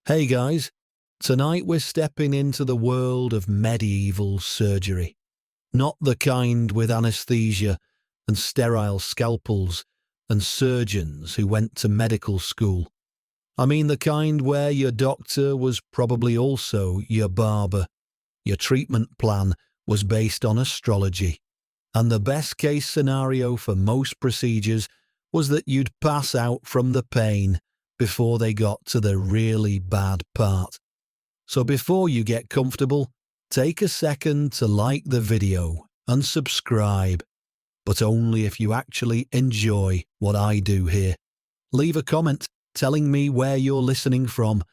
Hey guys, tonight we're stepping into the world of medieval surgery. Not the kind with anesthesia and sterile scalpels and surgeons who went to medical school. I mean the kind where your doctor was probably also your barber. Your treatment plan was based on astrology. And the best case scenario for most procedures was that you'd pass out from the pain before they got to the really bad part. So before you get comfortable, take a second to like the video and subscribe, but only if you actually enjoy what I do here. Leave a comment telling me where you're listening from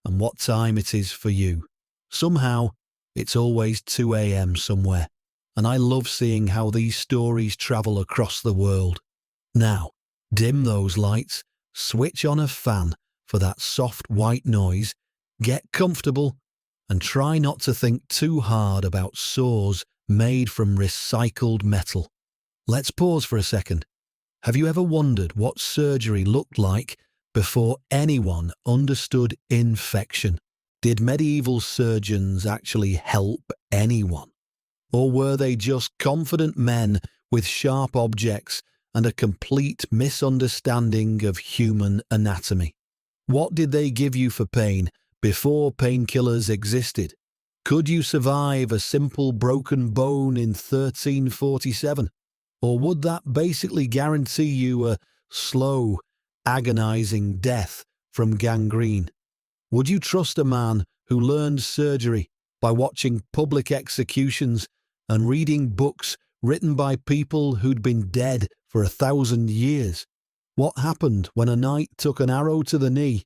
and what time it is for you. Somehow, it's always 2 a.m. somewhere, and I love seeing how these stories travel across the world. Now, dim those lights, switch on a fan for that soft white noise, get comfortable, and try not to think too hard about saws made from recycled metal. Let's pause for a second. Have you ever wondered what surgery looked like before anyone understood infection? Did medieval surgeons actually help anyone? Or were they just confident men with sharp objects and a complete misunderstanding of human anatomy? What did they give you for pain before painkillers existed? Could you survive a simple broken bone in 1347? Or would that basically guarantee you a slow, agonizing death from gangrene? Would you trust a man who learned surgery by watching public executions and reading books written by people who'd been dead for 1,000 years? What happened when a knight took an arrow to the knee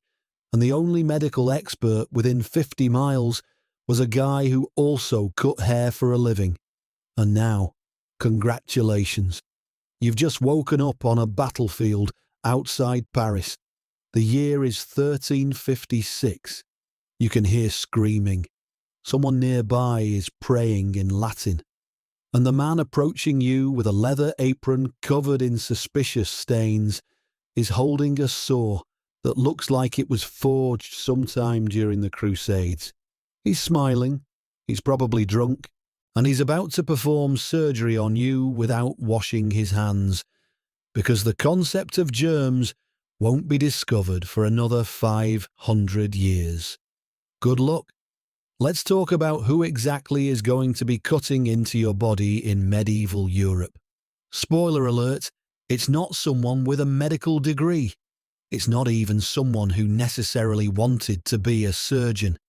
and the only medical expert within 50 miles was a guy who also cut hair for a living? And now, congratulations. You've just woken up on a battlefield outside Paris. The year is 1356. You can hear screaming. Someone nearby is praying in Latin. And the man approaching you with a leather apron covered in suspicious stains is holding a saw that looks like it was forged sometime during the Crusades. He's smiling, he's probably drunk, and he's about to perform surgery on you without washing his hands, because the concept of germs won't be discovered for another 500 years. Good luck. Let's talk about who exactly is going to be cutting into your body in medieval Europe. Spoiler alert, it's not someone with a medical degree. It's not even someone who necessarily wanted to be a surgeon.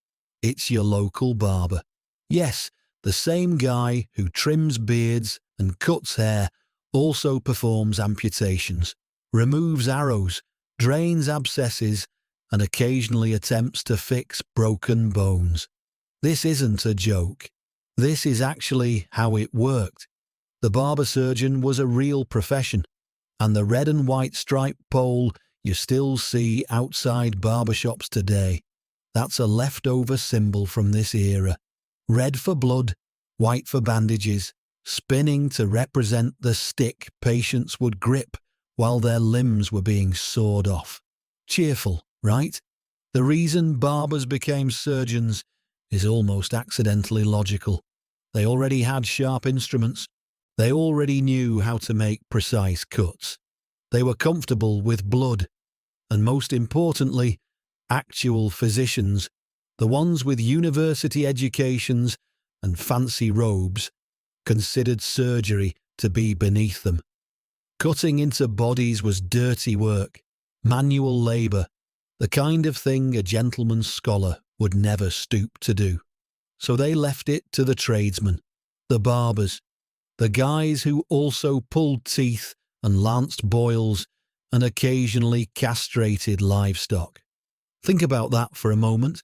It's your local barber. Yes, the same guy who trims beards and cuts hair also performs amputations, removes arrows, drains abscesses, and occasionally attempts to fix broken bones. This isn't a joke. This is actually how it worked. The barber surgeon was a real profession, and the red and white striped pole you still see outside barbershops today, that's a leftover symbol from this era. Red for blood, white for bandages, spinning to represent the stick patients would grip while their limbs were being sawed off. Cheerful, right? The reason barbers became surgeons is almost accidentally logical. They already had sharp instruments. They already knew how to make precise cuts. They were comfortable with blood. And most importantly, actual physicians, the ones with university educations and fancy robes, considered surgery to be beneath them. Cutting into bodies was dirty work, manual labour, the kind of thing a gentleman's scholar would never stoop to do. So they left it to the tradesmen, the barbers, the guys who also pulled teeth and lanced boils and occasionally castrated livestock. Think about that for a moment.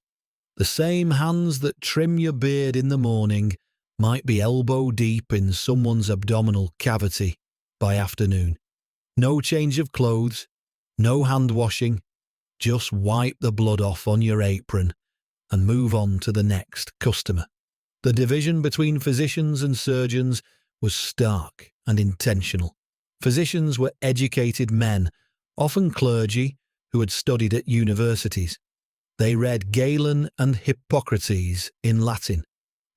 The same hands that trim your beard in the morning might be elbow deep in someone's abdominal cavity by afternoon. No change of clothes, no hand washing, just wipe the blood off on your apron and move on to the next customer. The division between physicians and surgeons was stark and intentional. Physicians were educated men, often clergy, who had studied at universities. They read Galen and Hippocrates in Latin.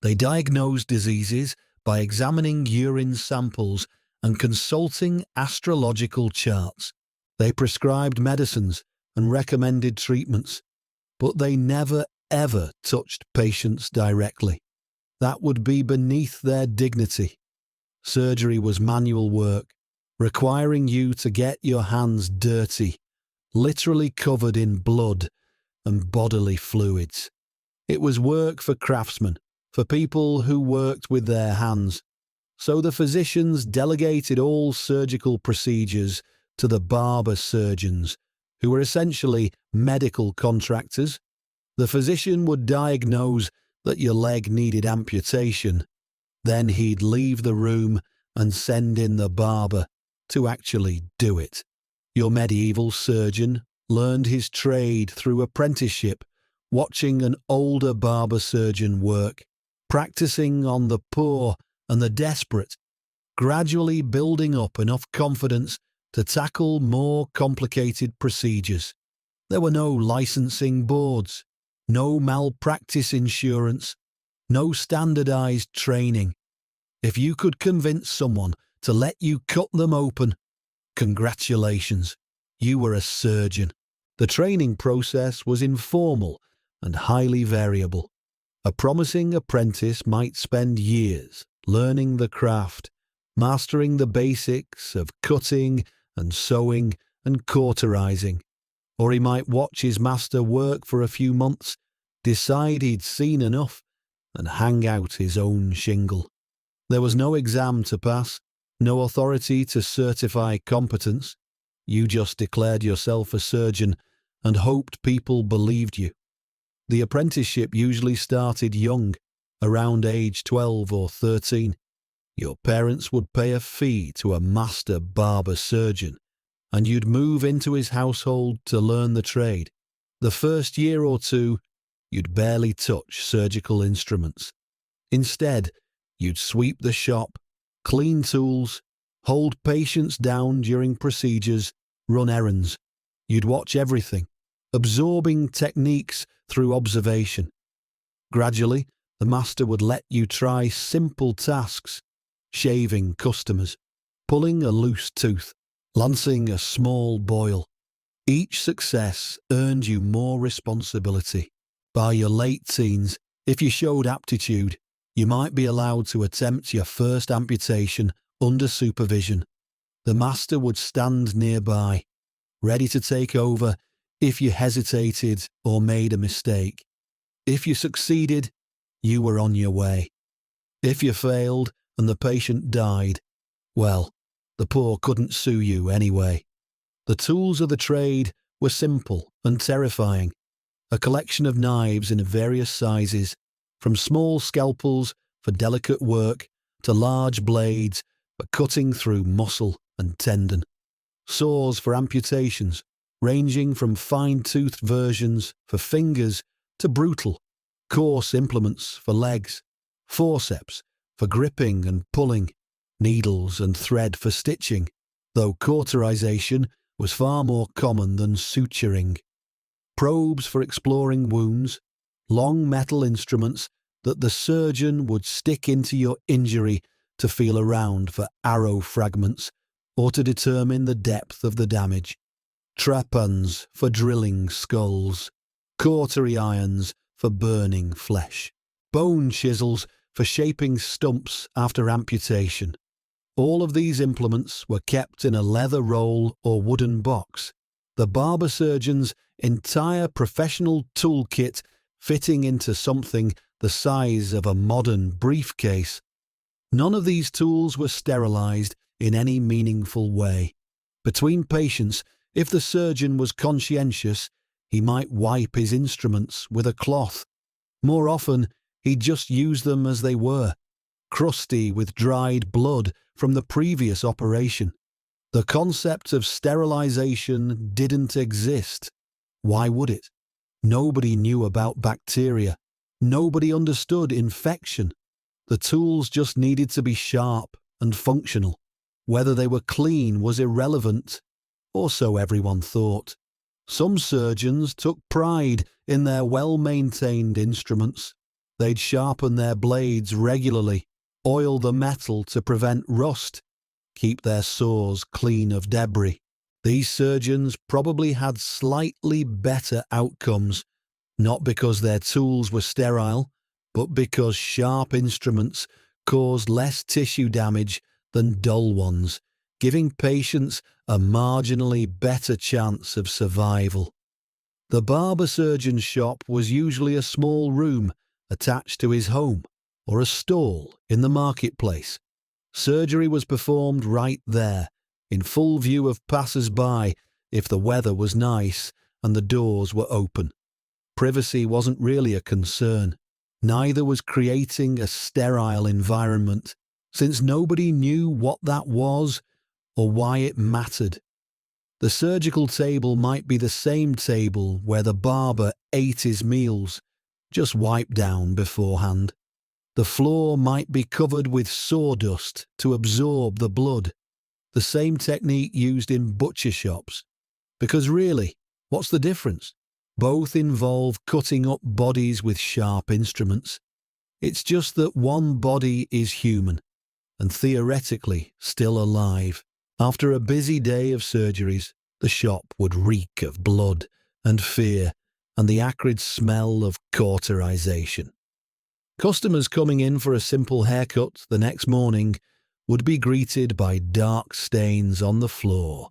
They diagnosed diseases by examining urine samples and consulting astrological charts. They prescribed medicines and recommended treatments, but they never ever touched patients directly. That would be beneath their dignity. Surgery was manual work, requiring you to get your hands dirty, literally covered in blood and bodily fluids. It was work for craftsmen, for people who worked with their hands. So the physicians delegated all surgical procedures to the barber surgeons, who were essentially medical contractors. The physician would diagnose that your leg needed amputation. Then he'd leave the room and send in the barber to actually do it. Your medieval surgeon learned his trade through apprenticeship, watching an older barber surgeon work, practicing on the poor and the desperate, gradually building up enough confidence to tackle more complicated procedures. There were no licensing boards, no malpractice insurance, no standardized training. If you could convince someone to let you cut them open, congratulations, you were a surgeon. The training process was informal and highly variable. A promising apprentice might spend years learning the craft, mastering the basics of cutting and sewing and cauterizing. Or he might watch his master work for a few months, decide he'd seen enough, and hang out his own shingle. There was no exam to pass, no authority to certify competence. You just declared yourself a surgeon and hoped people believed you. The apprenticeship usually started young, around age 12 or 13. Your parents would pay a fee to a master barber surgeon, and you'd move into his household to learn the trade. The first year or two, you'd barely touch surgical instruments. Instead, you'd sweep the shop, clean tools, hold patients down during procedures, run errands. You'd watch everything, absorbing techniques through observation. Gradually, the master would let you try simple tasks, shaving customers, pulling a loose tooth, lancing a small boil. Each success earned you more responsibility. By your late teens, if you showed aptitude, you might be allowed to attempt your first amputation under supervision. The master would stand nearby, ready to take over if you hesitated or made a mistake. If you succeeded, you were on your way. If you failed and the patient died, well, the poor couldn't sue you anyway. The tools of the trade were simple and terrifying. A collection of knives in various sizes, from small scalpels for delicate work to large blades for cutting through muscle and tendon. Saws for amputations, ranging from fine-toothed versions for fingers to brutal, coarse implements for legs, forceps for gripping and pulling, needles and thread for stitching, though cauterization was far more common than suturing. Probes for exploring wounds, long metal instruments that the surgeon would stick into your injury to feel around for arrow fragments or to determine the depth of the damage. Trapans for drilling skulls, cautery irons for burning flesh, bone chisels for shaping stumps after amputation. All of these implements were kept in a leather roll or wooden box, the barber surgeon's entire professional toolkit fitting into something the size of a modern briefcase. None of these tools were sterilized in any meaningful way. Between patients, if the surgeon was conscientious, he might wipe his instruments with a cloth. More often, he'd just use them as they were, crusty with dried blood from the previous operation. The concept of sterilization didn't exist. Why would it? Nobody knew about bacteria. Nobody understood infection. The tools just needed to be sharp and functional. Whether they were clean was irrelevant, or so everyone thought. Some surgeons took pride in their well-maintained instruments. They'd sharpen their blades regularly, oil the metal to prevent rust, keep their saws clean of debris. These surgeons probably had slightly better outcomes, not because their tools were sterile, but because sharp instruments caused less tissue damage than dull ones, giving patients a marginally better chance of survival. The barber surgeon's shop was usually a small room attached to his home or a stall in the marketplace. Surgery was performed right there, in full view of passers-by if the weather was nice and the doors were open. Privacy wasn't really a concern. Neither was creating a sterile environment, since nobody knew what that was or why it mattered. The surgical table might be the same table where the barber ate his meals, just wiped down beforehand. The floor might be covered with sawdust to absorb the blood, the same technique used in butcher shops. Because really, what's the difference? Both involve cutting up bodies with sharp instruments. It's just that one body is human, and theoretically still alive. After a busy day of surgeries, the shop would reek of blood and fear and the acrid smell of cauterization. Customers coming in for a simple haircut the next morning would be greeted by dark stains on the floor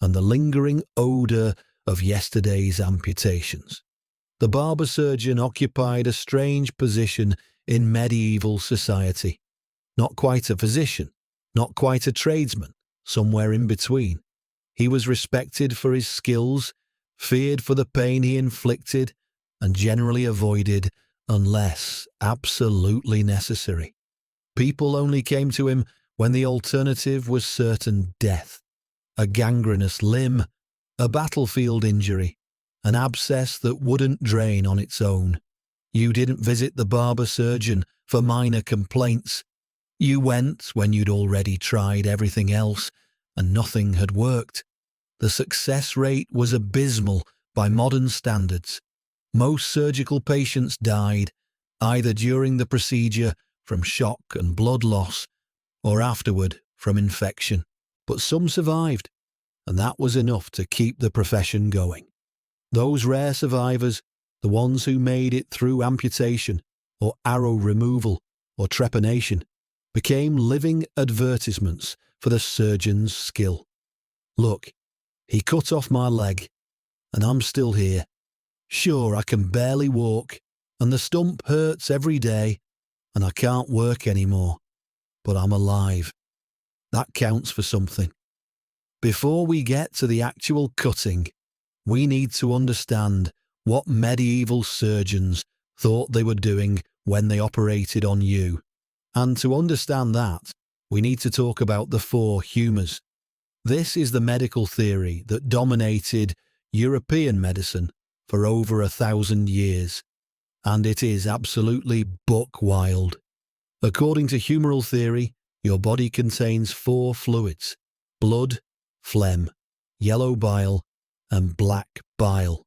and the lingering odour of yesterday's amputations. The barber surgeon occupied a strange position in medieval society. Not quite a physician, not quite a tradesman, somewhere in between. He was respected for his skills, feared for the pain he inflicted, and generally avoided unless absolutely necessary. People only came to him when the alternative was certain death, a gangrenous limb, a battlefield injury, an abscess that wouldn't drain on its own. You didn't visit the barber surgeon for minor complaints. You went when you'd already tried everything else and nothing had worked. The success rate was abysmal by modern standards. Most surgical patients died, either during the procedure from shock and blood loss, or afterward from infection. But some survived, and that was enough to keep the profession going. Those rare survivors, the ones who made it through amputation, or arrow removal, or trepanation, became living advertisements for the surgeon's skill. Look, he cut off my leg, and I'm still here. Sure, I can barely walk, and the stump hurts every day, and I can't work anymore, but I'm alive. That counts for something. Before we get to the actual cutting, we need to understand what medieval surgeons thought they were doing when they operated on you. And to understand that, we need to talk about the four humours. This is the medical theory that dominated European medicine for over 1,000 years, and it is absolutely buck wild. According to humoral theory, your body contains four fluids: blood, phlegm, yellow bile, and black bile.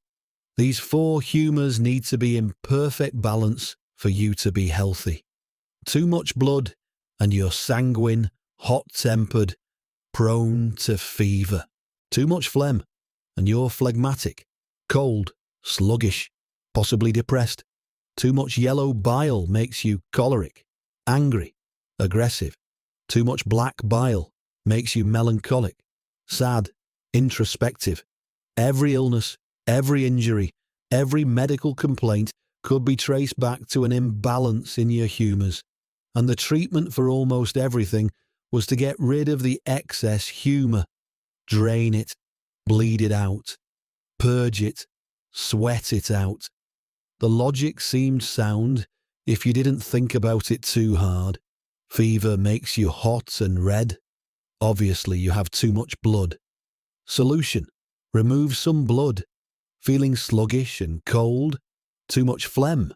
These four humours need to be in perfect balance for you to be healthy. Too much blood, and you're sanguine, hot-tempered, prone to fever. Too much phlegm, and you're phlegmatic, cold, sluggish, possibly depressed. Too much yellow bile makes you choleric, angry, aggressive. Too much black bile makes you melancholic, sad, introspective. Every illness, every injury, every medical complaint could be traced back to an imbalance in your humours, and the treatment for almost everything was to get rid of the excess humour, drain it, bleed it out, purge it, sweat it out. The logic seemed sound if you didn't think about it too hard. Fever makes you hot and red. Obviously, you have too much blood. Solution: remove some blood. Feeling sluggish and cold? Too much phlegm.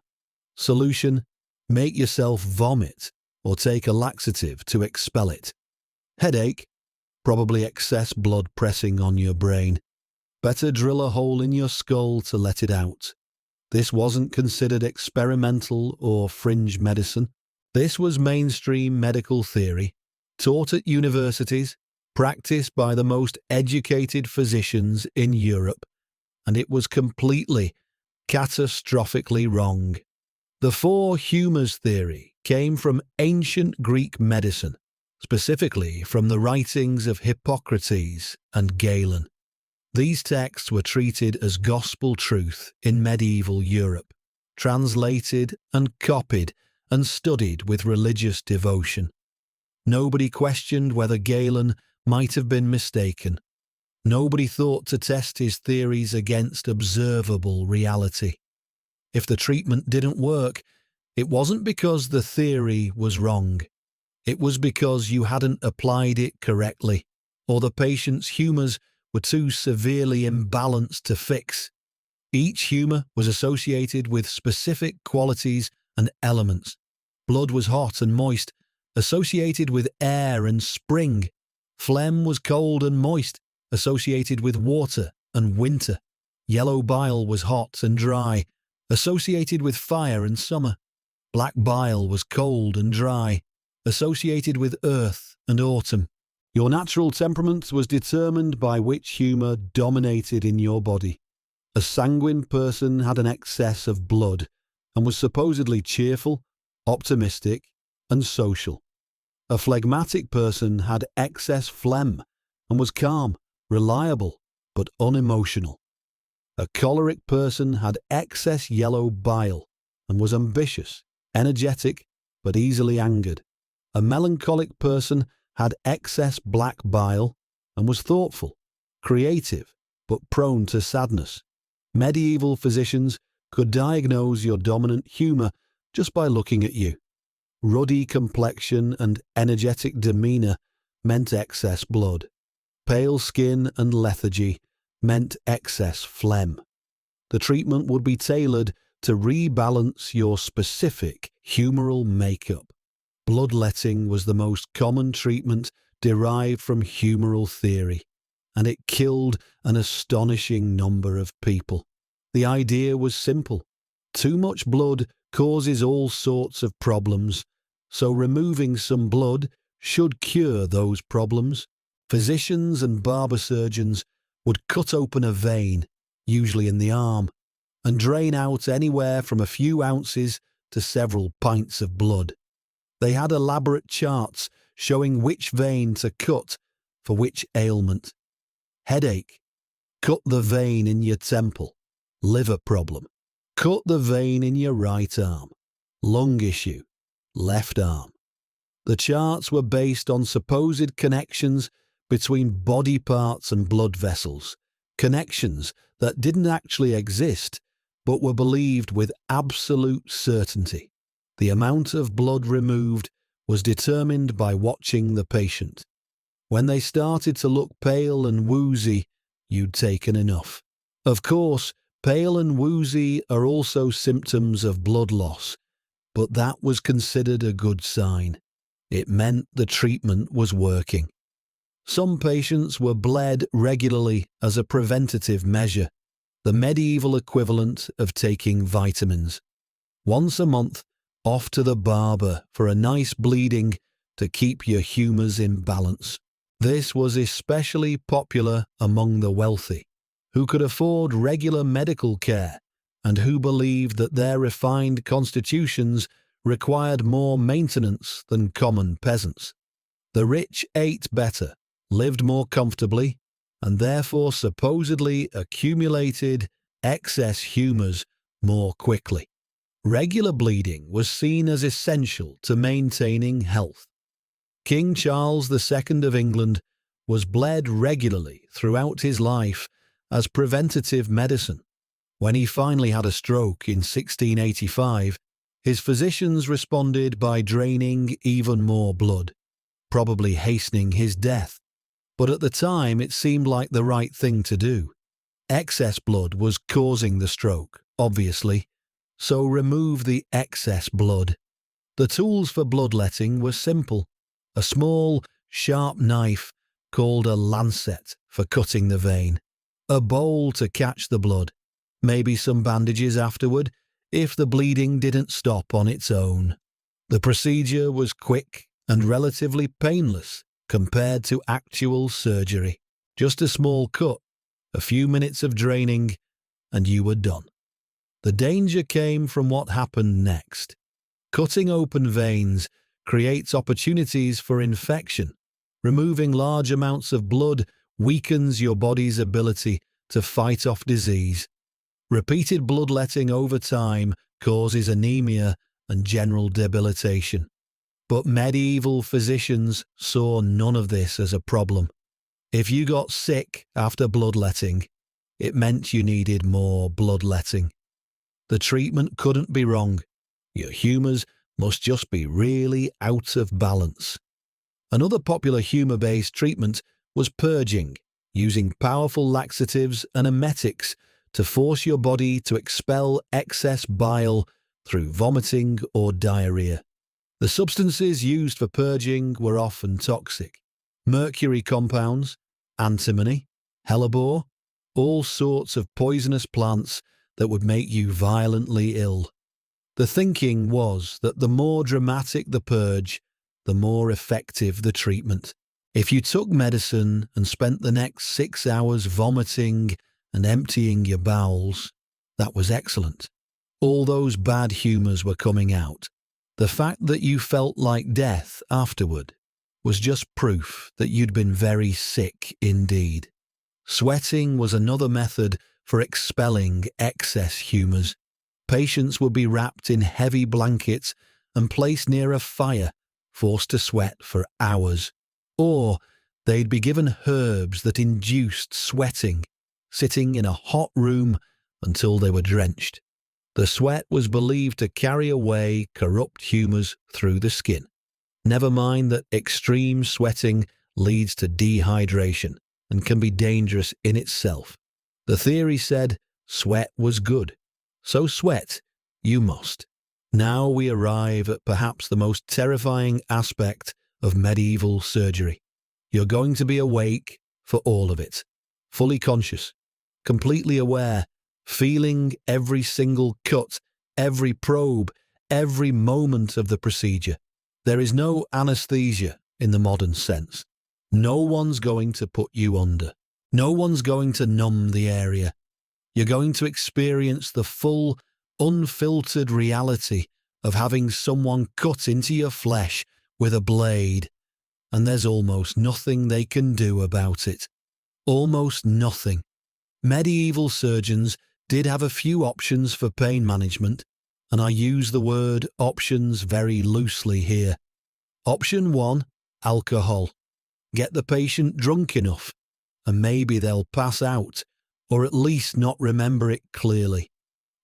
Solution: make yourself vomit or take a laxative to expel it. Headache? Probably excess blood pressing on your brain. Better drill a hole in your skull to let it out. This wasn't considered experimental or fringe medicine. This was mainstream medical theory, taught at universities, practiced by the most educated physicians in Europe, and it was completely, catastrophically wrong. The four humours theory came from ancient Greek medicine, specifically from the writings of Hippocrates and Galen. These texts were treated as gospel truth in medieval Europe, translated and copied and studied with religious devotion. Nobody questioned whether Galen might have been mistaken. Nobody thought to test his theories against observable reality. If the treatment didn't work, it wasn't because the theory was wrong. It was because you hadn't applied it correctly, or the patient's humours were too severely imbalanced to fix. Each humour was associated with specific qualities and elements. Blood was hot and moist, associated with air and spring. Phlegm was cold and moist, associated with water and winter. Yellow bile was hot and dry, associated with fire and summer. Black bile was cold and dry, associated with earth and autumn. Your natural temperament was determined by which humour dominated in your body. A sanguine person had an excess of blood and was supposedly cheerful, optimistic, and social. A phlegmatic person had excess phlegm and was calm, reliable, but unemotional. A choleric person had excess yellow bile and was ambitious, energetic, but easily angered. A melancholic person had excess black bile and was thoughtful, creative, but prone to sadness. Medieval physicians could diagnose your dominant humour just by looking at you. Ruddy complexion and energetic demeanour meant excess blood. Pale skin and lethargy meant excess phlegm. The treatment would be tailored to rebalance your specific humoral makeup. Bloodletting was the most common treatment derived from humoral theory, and it killed an astonishing number of people. The idea was simple. Too much blood causes all sorts of problems, so removing some blood should cure those problems. Physicians and barber surgeons would cut open a vein, usually in the arm, and drain out anywhere from a few ounces to several pints of blood. They had elaborate charts showing which vein to cut for which ailment. Headache, cut the vein in your temple. Liver problem, cut the vein in your right arm. Lung issue, left arm. The charts were based on supposed connections between body parts and blood vessels, connections that didn't actually exist but were believed with absolute certainty. The amount of blood removed was determined by watching the patient. When they started to look pale and woozy, you'd taken enough. Of course, pale and woozy are also symptoms of blood loss, but that was considered a good sign. It meant the treatment was working. Some patients were bled regularly as a preventative measure, the medieval equivalent of taking vitamins. Once a month, off to the barber for a nice bleeding to keep your humours in balance. This was especially popular among the wealthy, who could afford regular medical care and who believed that their refined constitutions required more maintenance than common peasants. The rich ate better, lived more comfortably, and therefore supposedly accumulated excess humours more quickly. Regular bleeding was seen as essential to maintaining health. King Charles II of England was bled regularly throughout his life as preventative medicine. When he finally had a stroke in 1685, his physicians responded by draining even more blood, probably hastening his death. But at the time it seemed like the right thing to do. Excess blood was causing the stroke, obviously, so remove the excess blood. The tools for bloodletting were simple. A small, sharp knife called a lancet for cutting the vein. a bowl to catch the blood, maybe some bandages afterward if the bleeding didn't stop on its own. The procedure was quick and relatively painless compared to actual surgery. Just a small cut, a few minutes of draining, and you were done. The danger came from what happened next. Cutting open veins creates opportunities for infection. Removing large amounts of blood weakens your body's ability to fight off disease. Repeated bloodletting over time causes anemia and general debilitation. But medieval physicians saw none of this as a problem. If you got sick after bloodletting, it meant you needed more bloodletting. The treatment couldn't be wrong. Your humours must just be really out of balance. Another popular humour-based treatment was purging, using powerful laxatives and emetics to force your body to expel excess bile through vomiting or diarrhea. The substances used for purging were often toxic. Mercury compounds, antimony, hellebore, all sorts of poisonous plants that would make you violently ill. The thinking was that the more dramatic the purge, the more effective the treatment. If you took medicine and spent the next 6 hours vomiting and emptying your bowels, that was excellent. All those bad humours were coming out. The fact that you felt like death afterward was just proof that you'd been very sick indeed. Sweating was another method for expelling excess humours. Patients would be wrapped in heavy blankets and placed near a fire, forced to sweat for hours. Or they'd be given herbs that induced sweating, sitting in a hot room until they were drenched. The sweat was believed to carry away corrupt humours through the skin. Never mind that extreme sweating leads to dehydration and can be dangerous in itself. The theory said sweat was good, so sweat you must. Now we arrive at perhaps the most terrifying aspect of medieval surgery. You're going to be awake for all of it, fully conscious, completely aware, feeling every single cut, every probe, every moment of the procedure. There is no anesthesia in the modern sense. No one's going to put you under. No one's going to numb the area. You're going to experience the full, unfiltered reality of having someone cut into your flesh with a blade, and there's almost nothing they can do about it. Almost nothing. Medieval surgeons did have a few options for pain management, and I use the word options very loosely here. Option 1, alcohol. Get the patient drunk enough, and maybe they'll pass out, or at least not remember it clearly.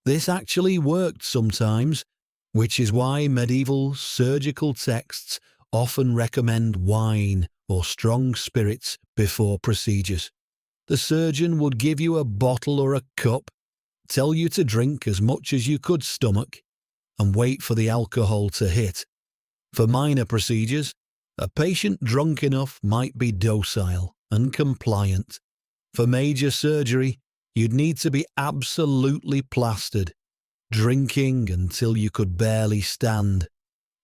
This actually worked sometimes, which is why medieval surgical texts often recommend wine or strong spirits before procedures. The surgeon would give you a bottle or a cup, tell you to drink as much as you could stomach, and wait for the alcohol to hit. For minor procedures, a patient drunk enough might be docile and compliant. For major surgery, you'd need to be absolutely plastered, drinking until you could barely stand,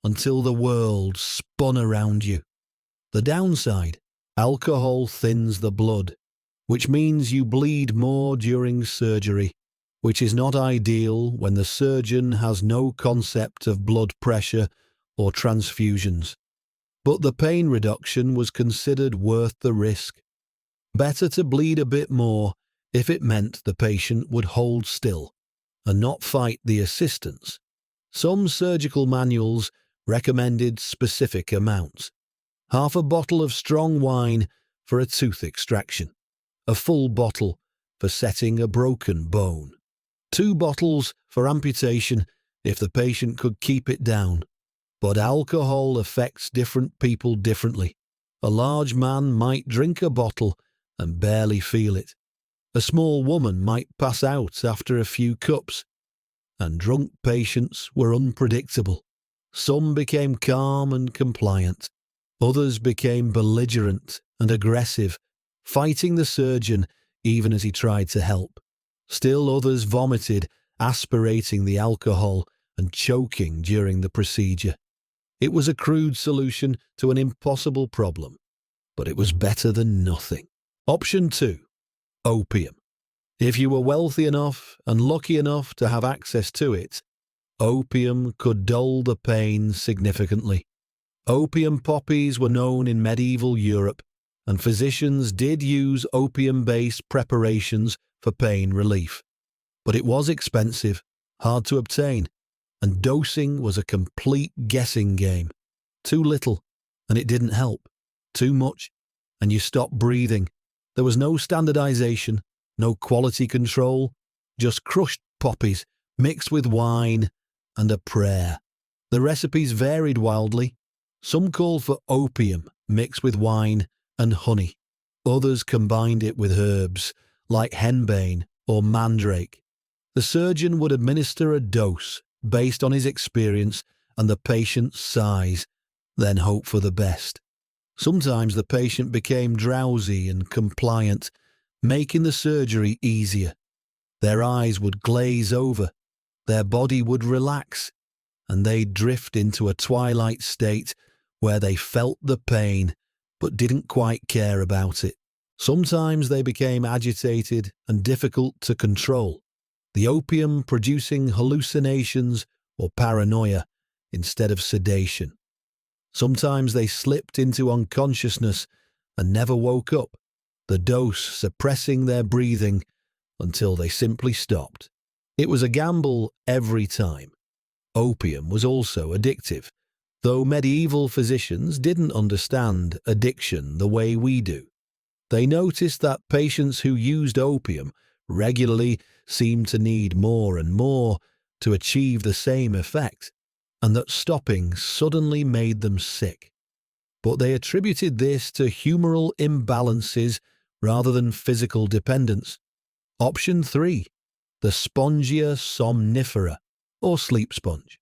until the world spun around you. The downside, alcohol thins the blood, which means you bleed more during surgery, which is not ideal when the surgeon has no concept of blood pressure or transfusions. But the pain reduction was considered worth the risk. Better to bleed a bit more if it meant the patient would hold still and not fight the assistants. Some surgical manuals recommended specific amounts. Half a bottle of strong wine for a tooth extraction. A full bottle for setting a broken bone. 2 bottles for amputation if the patient could keep it down. But alcohol affects different people differently. A large man might drink a bottle and barely feel it. A small woman might pass out after a few cups. And drunk patients were unpredictable. Some became calm and compliant. Others became belligerent and aggressive, fighting the surgeon even as he tried to help. Still others vomited, aspirating the alcohol and choking during the procedure. It was a crude solution to an impossible problem, but it was better than nothing. Option 2. Opium. If you were wealthy enough and lucky enough to have access to it, opium could dull the pain significantly. Opium poppies were known in medieval Europe, and physicians did use opium-based preparations for pain relief. But it was expensive, hard to obtain, and dosing was a complete guessing game. Too little, and it didn't help. Too much, and you stopped breathing. There was no standardization, no quality control, just crushed poppies mixed with wine and a prayer. The recipes varied wildly. Some called for opium mixed with wine and honey. Others combined it with herbs like henbane or mandrake. The surgeon would administer a dose based on his experience and the patient's size, then hope for the best. Sometimes the patient became drowsy and compliant, making the surgery easier. Their eyes would glaze over, their body would relax, and they'd drift into a twilight state where they felt the pain but didn't quite care about it. Sometimes they became agitated and difficult to control, the opium producing hallucinations or paranoia instead of sedation. Sometimes they slipped into unconsciousness and never woke up, the dose suppressing their breathing until they simply stopped. It was a gamble every time. Opium was also addictive, though medieval physicians didn't understand addiction the way we do. They noticed that patients who used opium regularly seemed to need more and more to achieve the same effect, and that stopping suddenly made them sick. But they attributed this to humoral imbalances rather than physical dependence. Option 3. The spongia somnifera, or sleep sponge.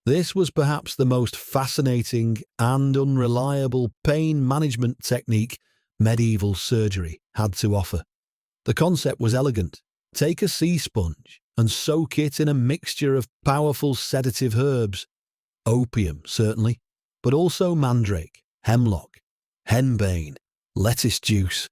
This was perhaps the most fascinating and unreliable pain management technique medieval surgery had to offer. The concept was elegant. Take a sea sponge and soak it in a mixture of powerful sedative herbs. Opium, certainly, but also mandrake, hemlock, henbane, lettuce juice,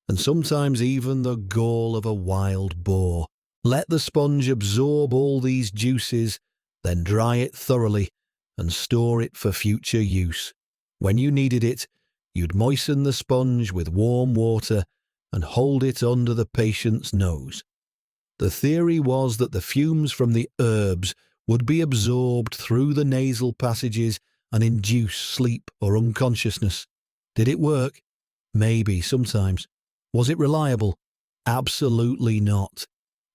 and sometimes even the gall of a wild boar. Let the sponge absorb all these juices, then dry it thoroughly and store it for future use. When you needed it, you'd moisten the sponge with warm water and hold it under the patient's nose. The theory was that the fumes from the herbs would be absorbed through the nasal passages and induce sleep or unconsciousness. Did it work? Maybe, sometimes. Was it reliable? Absolutely not.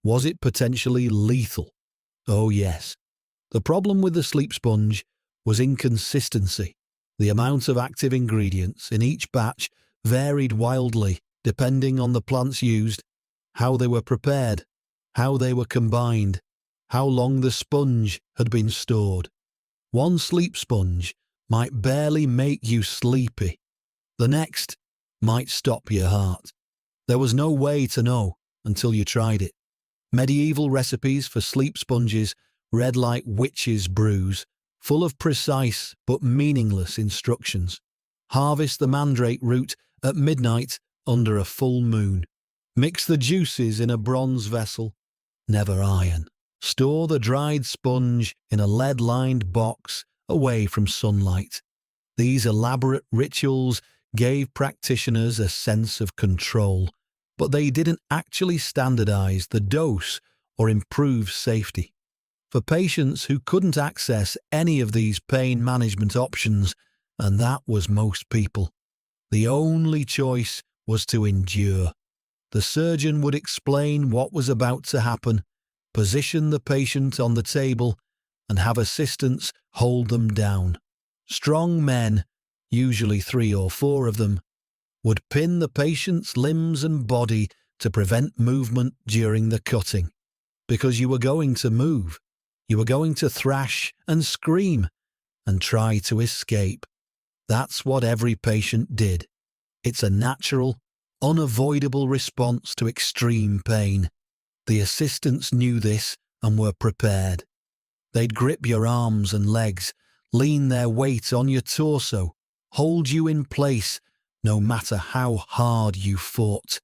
Was it potentially lethal? Oh yes. The problem with the sleep sponge was inconsistency. The amount of active ingredients in each batch varied wildly depending on the plants used, how they were prepared, how they were combined, how long the sponge had been stored. One sleep sponge might barely make you sleepy. The next might stop your heart. There was no way to know until you tried it. Medieval recipes for sleep sponges read like witches' brews, full of precise but meaningless instructions. Harvest the mandrake root at midnight under a full moon. Mix the juices in a bronze vessel, never iron. Store the dried sponge in a lead-lined box away from sunlight. These elaborate rituals gave practitioners a sense of control, but they didn't actually standardize the dose or improve safety. For patients who couldn't access any of these pain management options, and that was most people, the only choice was to endure. The surgeon would explain what was about to happen, position the patient on the table, and have assistants hold them down. Strong men, usually 3 or 4 of them, would pin the patient's limbs and body to prevent movement during the cutting. Because you were going to move. You were going to thrash and scream and try to escape. That's what every patient did. It's a natural, unavoidable response to extreme pain. The assistants knew this and were prepared. They'd grip your arms and legs, lean their weight on your torso, hold you in place no matter how hard you fought.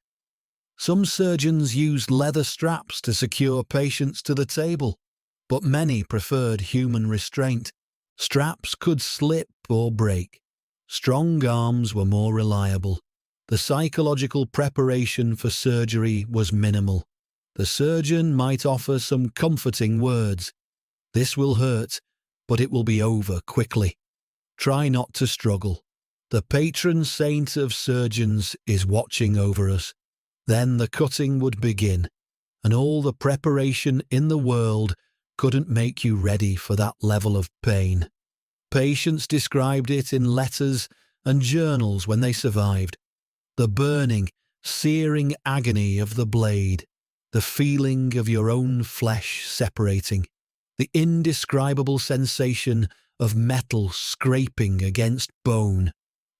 Some surgeons used leather straps to secure patients to the table, but many preferred human restraint. Straps could slip or break. Strong arms were more reliable. The psychological preparation for surgery was minimal. The surgeon might offer some comforting words. "This will hurt, but it will be over quickly. Try not to struggle. The patron saint of surgeons is watching over us." Then the cutting would begin, and all the preparation in the world couldn't make you ready for that level of pain. Patients described it in letters and journals when they survived. The burning, searing agony of the blade, the feeling of your own flesh separating, the indescribable sensation of metal scraping against bone.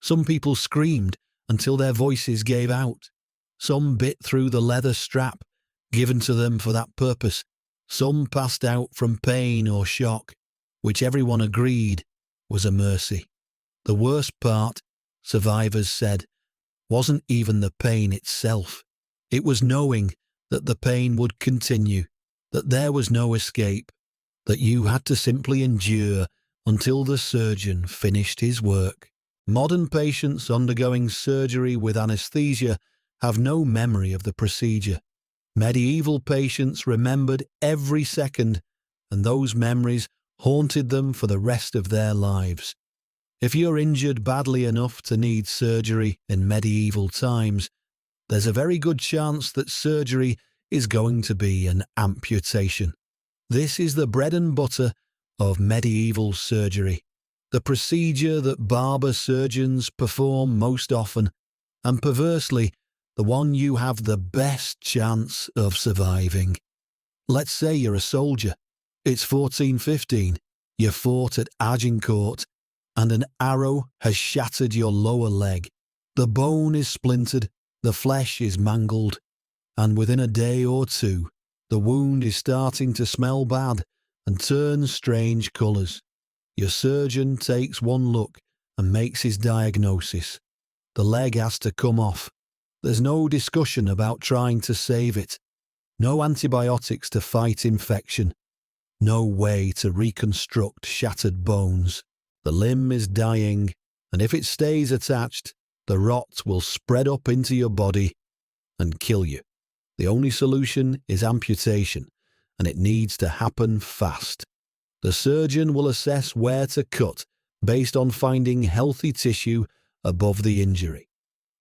Some people screamed until their voices gave out. Some bit through the leather strap, given to them for that purpose. Some passed out from pain or shock, which everyone agreed was a mercy. The worst part, survivors said, wasn't even the pain itself. It was knowing that the pain would continue, that there was no escape, that you had to simply endure until the surgeon finished his work. Modern patients undergoing surgery with anesthesia have no memory of the procedure. Medieval patients remembered every second, and those memories haunted them for the rest of their lives. If you're injured badly enough to need surgery in medieval times, there's a very good chance that surgery is going to be an amputation. This is the bread and butter of medieval surgery, the procedure that barber surgeons perform most often, and perversely, the one you have the best chance of surviving. Let's say you're a soldier. It's 1415. You fought at Agincourt, and an arrow has shattered your lower leg. The bone is splintered, the flesh is mangled, and within a day or two, the wound is starting to smell bad and turn strange colours. Your surgeon takes one look and makes his diagnosis. The leg has to come off. There's no discussion about trying to save it. No antibiotics to fight infection. No way to reconstruct shattered bones. The limb is dying, and if it stays attached, the rot will spread up into your body and kill you. The only solution is amputation, and it needs to happen fast. The surgeon will assess where to cut based on finding healthy tissue above the injury.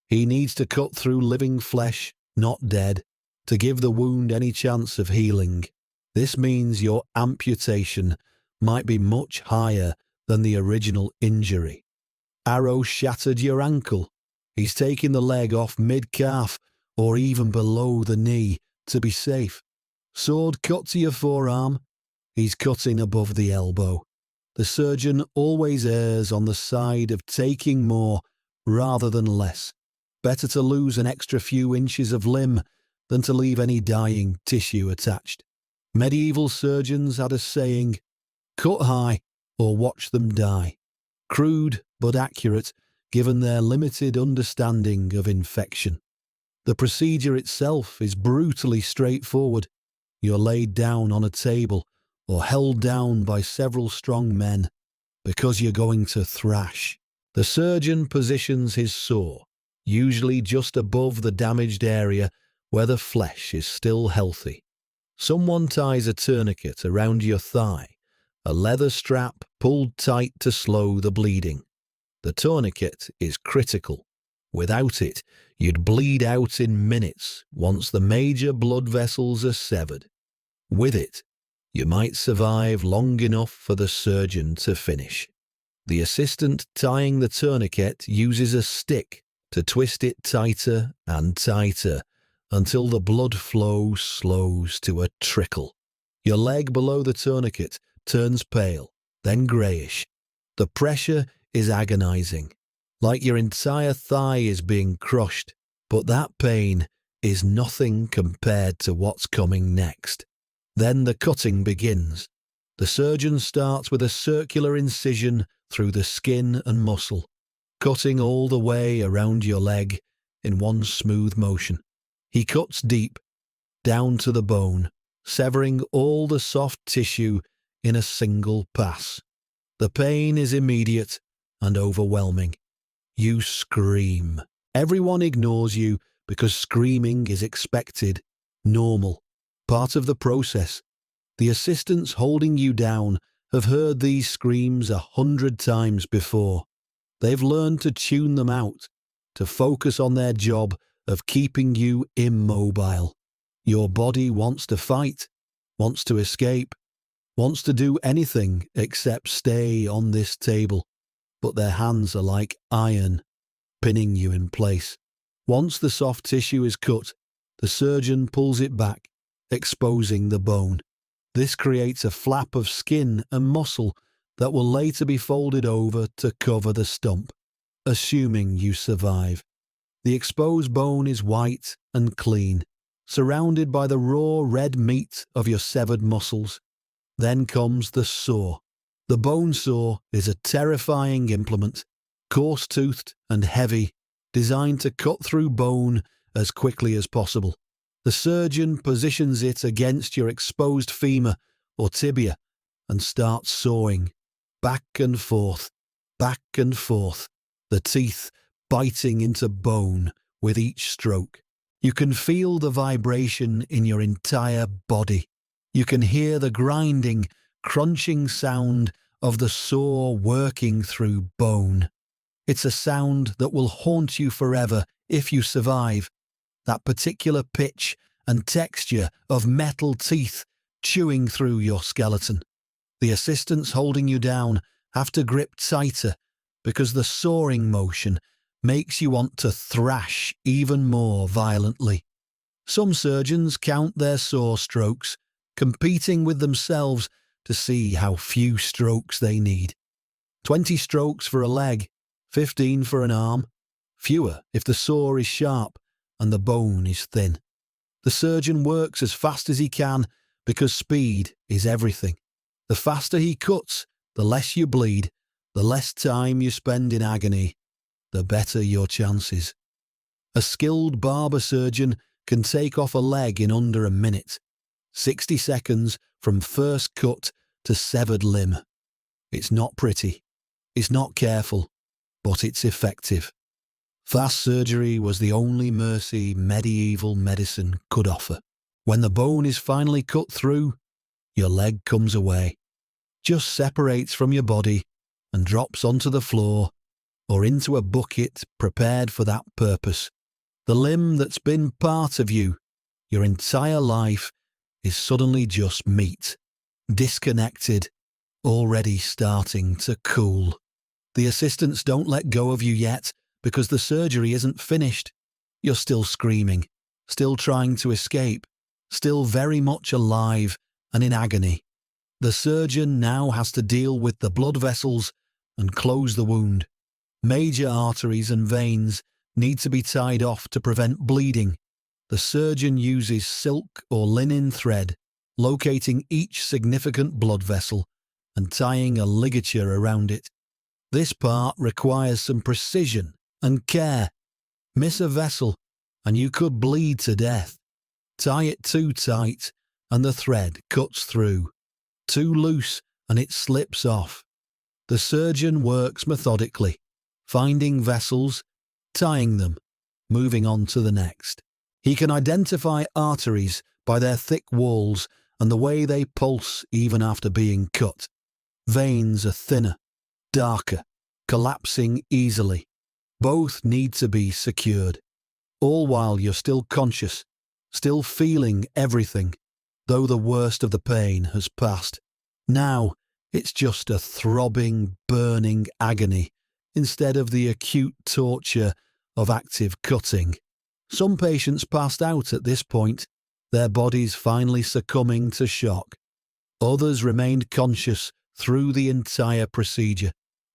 He needs to cut through living flesh, not dead, to give the wound any chance of healing. This means your amputation might be much higher than the original injury. Arrow shattered your ankle. He's taking the leg off mid-calf or even below the knee to be safe. Sword cut to your forearm. He's cutting above the elbow. The surgeon always errs on the side of taking more rather than less. Better to lose an extra few inches of limb than to leave any dying tissue attached. Medieval surgeons had a saying, "Cut high or watch them die." Crude but accurate, given their limited understanding of infection. The procedure itself is brutally straightforward. You're laid down on a table or held down by several strong men because you're going to thrash. The surgeon positions his saw, usually just above the damaged area where the flesh is still healthy. Someone ties a tourniquet around your thigh, a leather strap pulled tight to slow the bleeding. The tourniquet is critical. Without it, you'd bleed out in minutes once the major blood vessels are severed. With it, you might survive long enough for the surgeon to finish. The assistant tying the tourniquet uses a stick to twist it tighter and tighter until the blood flow slows to a trickle. Your leg below the tourniquet turns pale, then greyish. The pressure is agonizing, like your entire thigh is being crushed. But that pain is nothing compared to what's coming next. Then the cutting begins. The surgeon starts with a circular incision through the skin and muscle, cutting all the way around your leg in one smooth motion. He cuts deep, down to the bone, severing all the soft tissue in a single pass. The pain is immediate and overwhelming. You scream. Everyone ignores you because screaming is expected, normal, part of the process. The assistants holding you down have heard these screams 100 times before. They've learned to tune them out, to focus on their job of keeping you immobile. Your body wants to fight, wants to escape, wants to do anything except stay on this table, but their hands are like iron, pinning you in place. Once the soft tissue is cut, the surgeon pulls it back, exposing the bone. This creates a flap of skin and muscle that will later be folded over to cover the stump, assuming you survive. The exposed bone is white and clean, surrounded by the raw red meat of your severed muscles. Then comes the saw. The bone saw is a terrifying implement, coarse-toothed and heavy, designed to cut through bone as quickly as possible. The surgeon positions it against your exposed femur or tibia and starts sawing, back and forth, the teeth biting into bone with each stroke. You can feel the vibration in your entire body. You can hear the grinding, crunching sound of the saw working through bone. It's a sound that will haunt you forever if you survive. That particular pitch and texture of metal teeth chewing through your skeleton. The assistants holding you down have to grip tighter because the sawing motion makes you want to thrash even more violently. Some surgeons count their saw strokes, competing with themselves to see how few strokes they need. 20 strokes for a leg, 15 for an arm, fewer if the saw is sharp and the bone is thin. The surgeon works as fast as he can because speed is everything. The faster he cuts, the less you bleed, the less time you spend in agony, the better your chances. A skilled barber surgeon can take off a leg in under a minute, 60 seconds from first cut to severed limb. It's not pretty, it's not careful, but it's effective. Fast surgery was the only mercy medieval medicine could offer. When the bone is finally cut through, your leg comes away, just separates from your body and drops onto the floor or into a bucket prepared for that purpose. The limb that's been part of you your entire life is suddenly just meat, disconnected, already starting to cool. The assistants don't let go of you yet because the surgery isn't finished. You're still screaming, still trying to escape, still very much alive and in agony. The surgeon now has to deal with the blood vessels and close the wound. Major arteries and veins need to be tied off to prevent bleeding. The surgeon uses silk or linen thread, locating each significant blood vessel and tying a ligature around it. This part requires some precision and care. Miss a vessel and you could bleed to death. Tie it too tight and the thread cuts through. Too loose and it slips off. The surgeon works methodically, finding vessels, tying them, moving on to the next. He can identify arteries by their thick walls and the way they pulse even after being cut. Veins are thinner, darker, collapsing easily. Both need to be secured, all while you're still conscious, still feeling everything, though the worst of the pain has passed. Now, it's just a throbbing, burning agony instead of the acute torture of active cutting. Some patients passed out at this point, their bodies finally succumbing to shock. Others remained conscious through the entire procedure,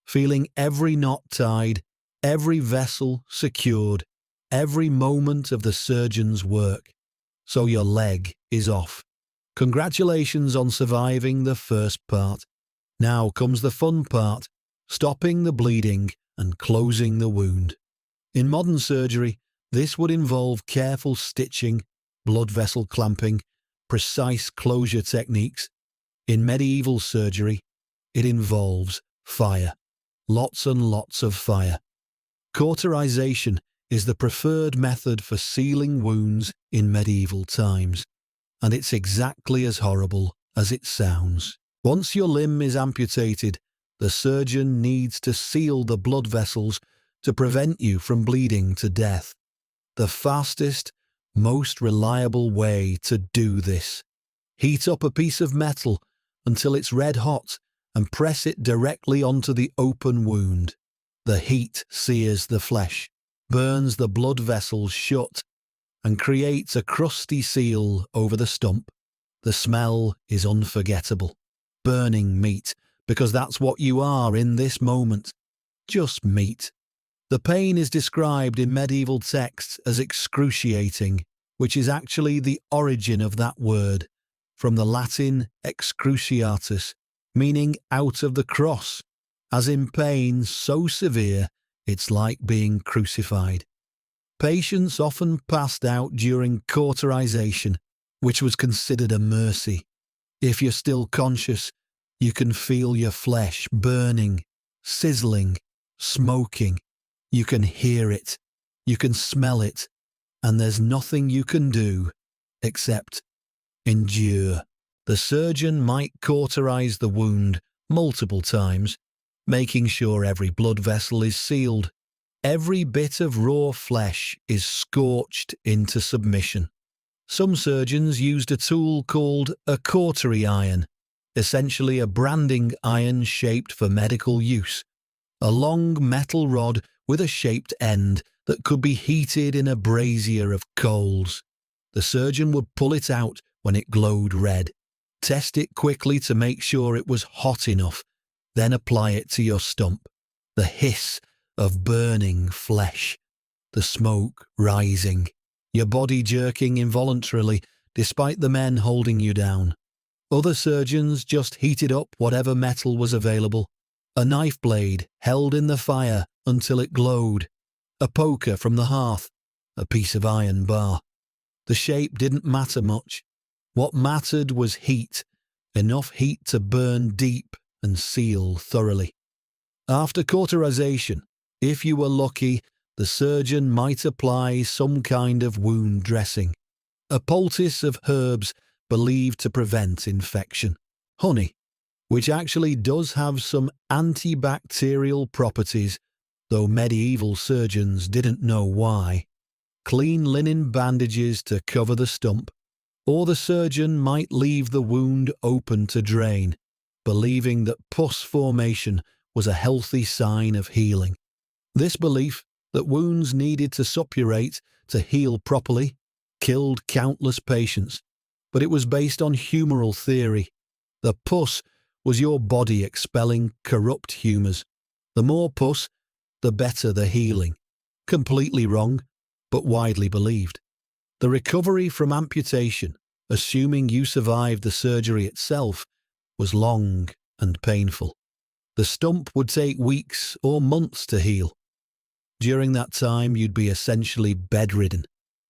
feeling every knot tied, every vessel secured, every moment of the surgeon's work. So your leg is off. Congratulations on surviving the first part. Now comes the fun part, stopping the bleeding and closing the wound. In modern surgery, this would involve careful stitching, blood vessel clamping, precise closure techniques. In medieval surgery, it involves fire. Lots and lots of fire. Cauterization is the preferred method for sealing wounds in medieval times, and it's exactly as horrible as it sounds. Once your limb is amputated, the surgeon needs to seal the blood vessels to prevent you from bleeding to death. The fastest, most reliable way to do this. Heat up a piece of metal until it's red hot and press it directly onto the open wound. The heat sears the flesh, burns the blood vessels shut, and creates a crusty seal over the stump. The smell is unforgettable. Burning meat, because that's what you are in this moment. Just meat. The pain is described in medieval texts as excruciating, which is actually the origin of that word, from the Latin excruciatus, meaning out of the cross, as in pain so severe it's like being crucified. Patients often passed out during cauterization, which was considered a mercy. If you're still conscious, you can feel your flesh burning, sizzling, smoking. You can hear it, you can smell it, and there's nothing you can do except endure. The surgeon might cauterize the wound multiple times, making sure every blood vessel is sealed. Every bit of raw flesh is scorched into submission. Some surgeons used a tool called a cautery iron, essentially a branding iron shaped for medical use. A long metal rod with a shaped end that could be heated in a brazier of coals. The surgeon would pull it out when it glowed red, test it quickly to make sure it was hot enough, then apply it to your stump. The hiss of burning flesh, the smoke rising, your body jerking involuntarily despite the men holding you down. Other surgeons just heated up whatever metal was available. A knife blade held in the fire until it glowed, a poker from the hearth, a piece of iron bar. The shape didn't matter much. What mattered was heat, enough heat to burn deep and seal thoroughly. After cauterization, if you were lucky, the surgeon might apply some kind of wound dressing, a poultice of herbs believed to prevent infection. Honey, which actually does have some antibacterial properties, though medieval surgeons didn't know why. Clean linen bandages to cover the stump, or the surgeon might leave the wound open to drain, believing that pus formation was a healthy sign of healing. This belief that wounds needed to suppurate to heal properly killed countless patients, but it was based on humoral theory. The pus was your body expelling corrupt humours. The more pus, the better the healing. Completely wrong, but widely believed. The recovery from amputation, assuming you survived the surgery itself, was long and painful. The stump would take weeks or months to heal. During that time, you'd be essentially bedridden,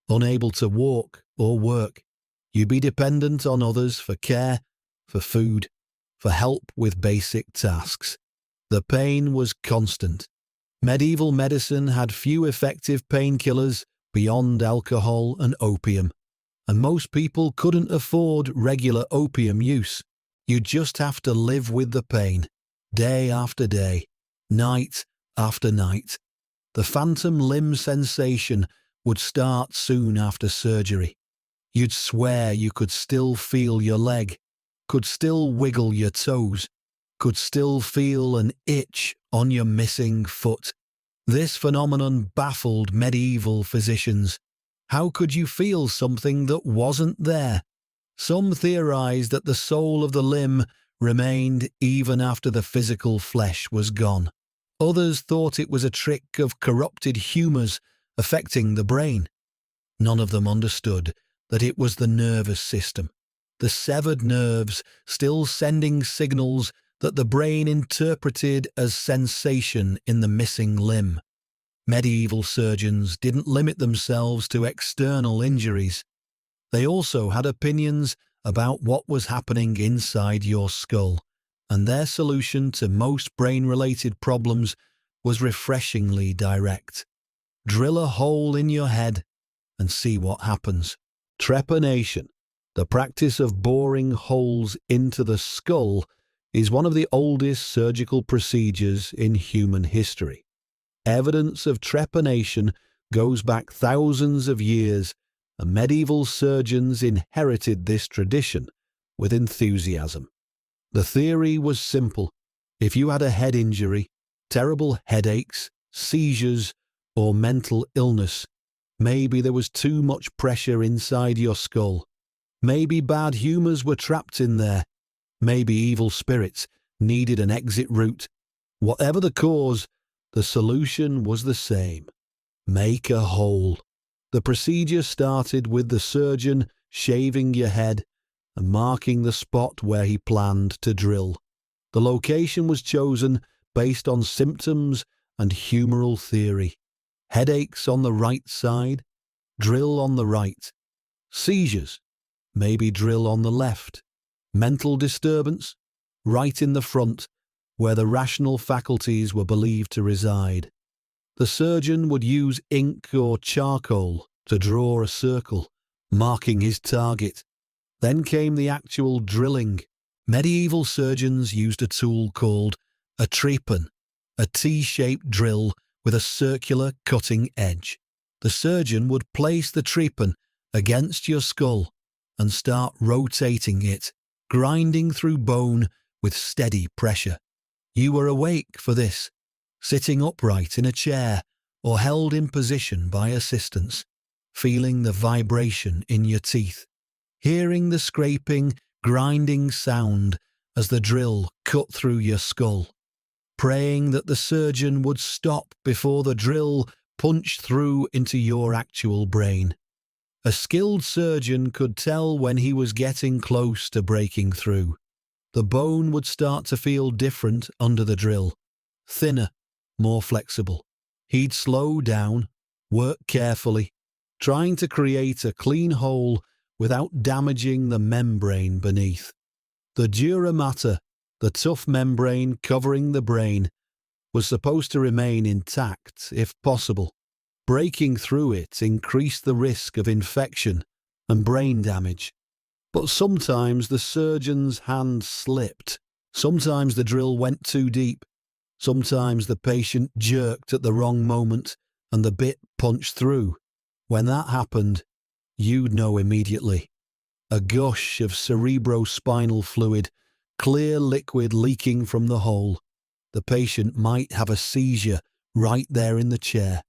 unable to walk or work. You'd be dependent on others for care, for food, for help with basic tasks. The pain was constant. Medieval medicine had few effective painkillers beyond alcohol and opium, and most people couldn't afford regular opium use. You just have to live with the pain, day after day, night after night. The phantom limb sensation would start soon after surgery. You'd swear you could still feel your leg, could still wiggle your toes, could still feel an itch on your missing foot. This phenomenon baffled medieval physicians. How could you feel something that wasn't there? Some theorized that the soul of the limb remained even after the physical flesh was gone. Others thought it was a trick of corrupted humours affecting the brain. None of them understood that it was the nervous system, the severed nerves still sending signals that the brain interpreted as sensation in the missing limb. Medieval surgeons didn't limit themselves to external injuries. They also had opinions about what was happening inside your skull, and their solution to most brain-related problems was refreshingly direct. Drill a hole in your head and see what happens. Trepanation, the practice of boring holes into the skull, is one of the oldest surgical procedures in human history. Evidence of trepanation goes back thousands of years, and medieval surgeons inherited this tradition with enthusiasm. The theory was simple. If you had a head injury, terrible headaches, seizures, or mental illness, maybe there was too much pressure inside your skull. Maybe bad humors were trapped in there. Maybe evil spirits needed an exit route. Whatever the cause, the solution was the same. Make a hole. The procedure started with the surgeon shaving your head and marking the spot where he planned to drill. The location was chosen based on symptoms and humoral theory. Headaches on the right side, drill on the right. Seizures, maybe drill on the left. Mental disturbance, right in the front, where the rational faculties were believed to reside. The surgeon would use ink or charcoal to draw a circle, marking his target. Then came the actual drilling. Medieval surgeons used a tool called a trepan, a T-shaped drill with a circular cutting edge. The surgeon would place the trepan against your skull and start rotating it, grinding through bone with steady pressure. You were awake for this, sitting upright in a chair or held in position by assistants, feeling the vibration in your teeth, hearing the scraping, grinding sound as the drill cut through your skull, praying that the surgeon would stop before the drill punched through into your actual brain. A skilled surgeon could tell when he was getting close to breaking through. The bone would start to feel different under the drill, thinner, more flexible. He'd slow down, work carefully, trying to create a clean hole without damaging the membrane beneath. The dura mater, the tough membrane covering the brain, was supposed to remain intact if possible. Breaking through it increased the risk of infection and brain damage. But sometimes the surgeon's hand slipped. Sometimes the drill went too deep. Sometimes the patient jerked at the wrong moment and the bit punched through. When that happened, you'd know immediately. A gush of cerebrospinal fluid, clear liquid leaking from the hole. The patient might have a seizure right there in the chair.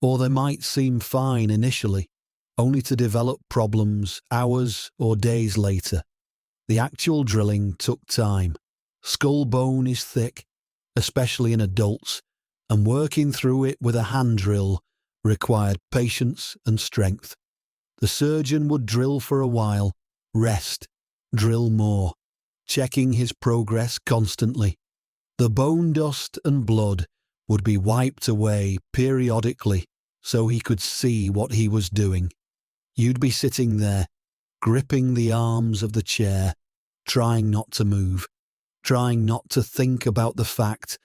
Or they might seem fine initially, only to develop problems hours or days later. The actual drilling took time. Skull bone is thick, especially in adults, and working through it with a hand drill required patience and strength. The surgeon would drill for a while, rest, drill more, checking his progress constantly. The bone dust and blood would be wiped away periodically so he could see what he was doing. You'd be sitting there, gripping the arms of the chair, trying not to move, trying not to think about the fact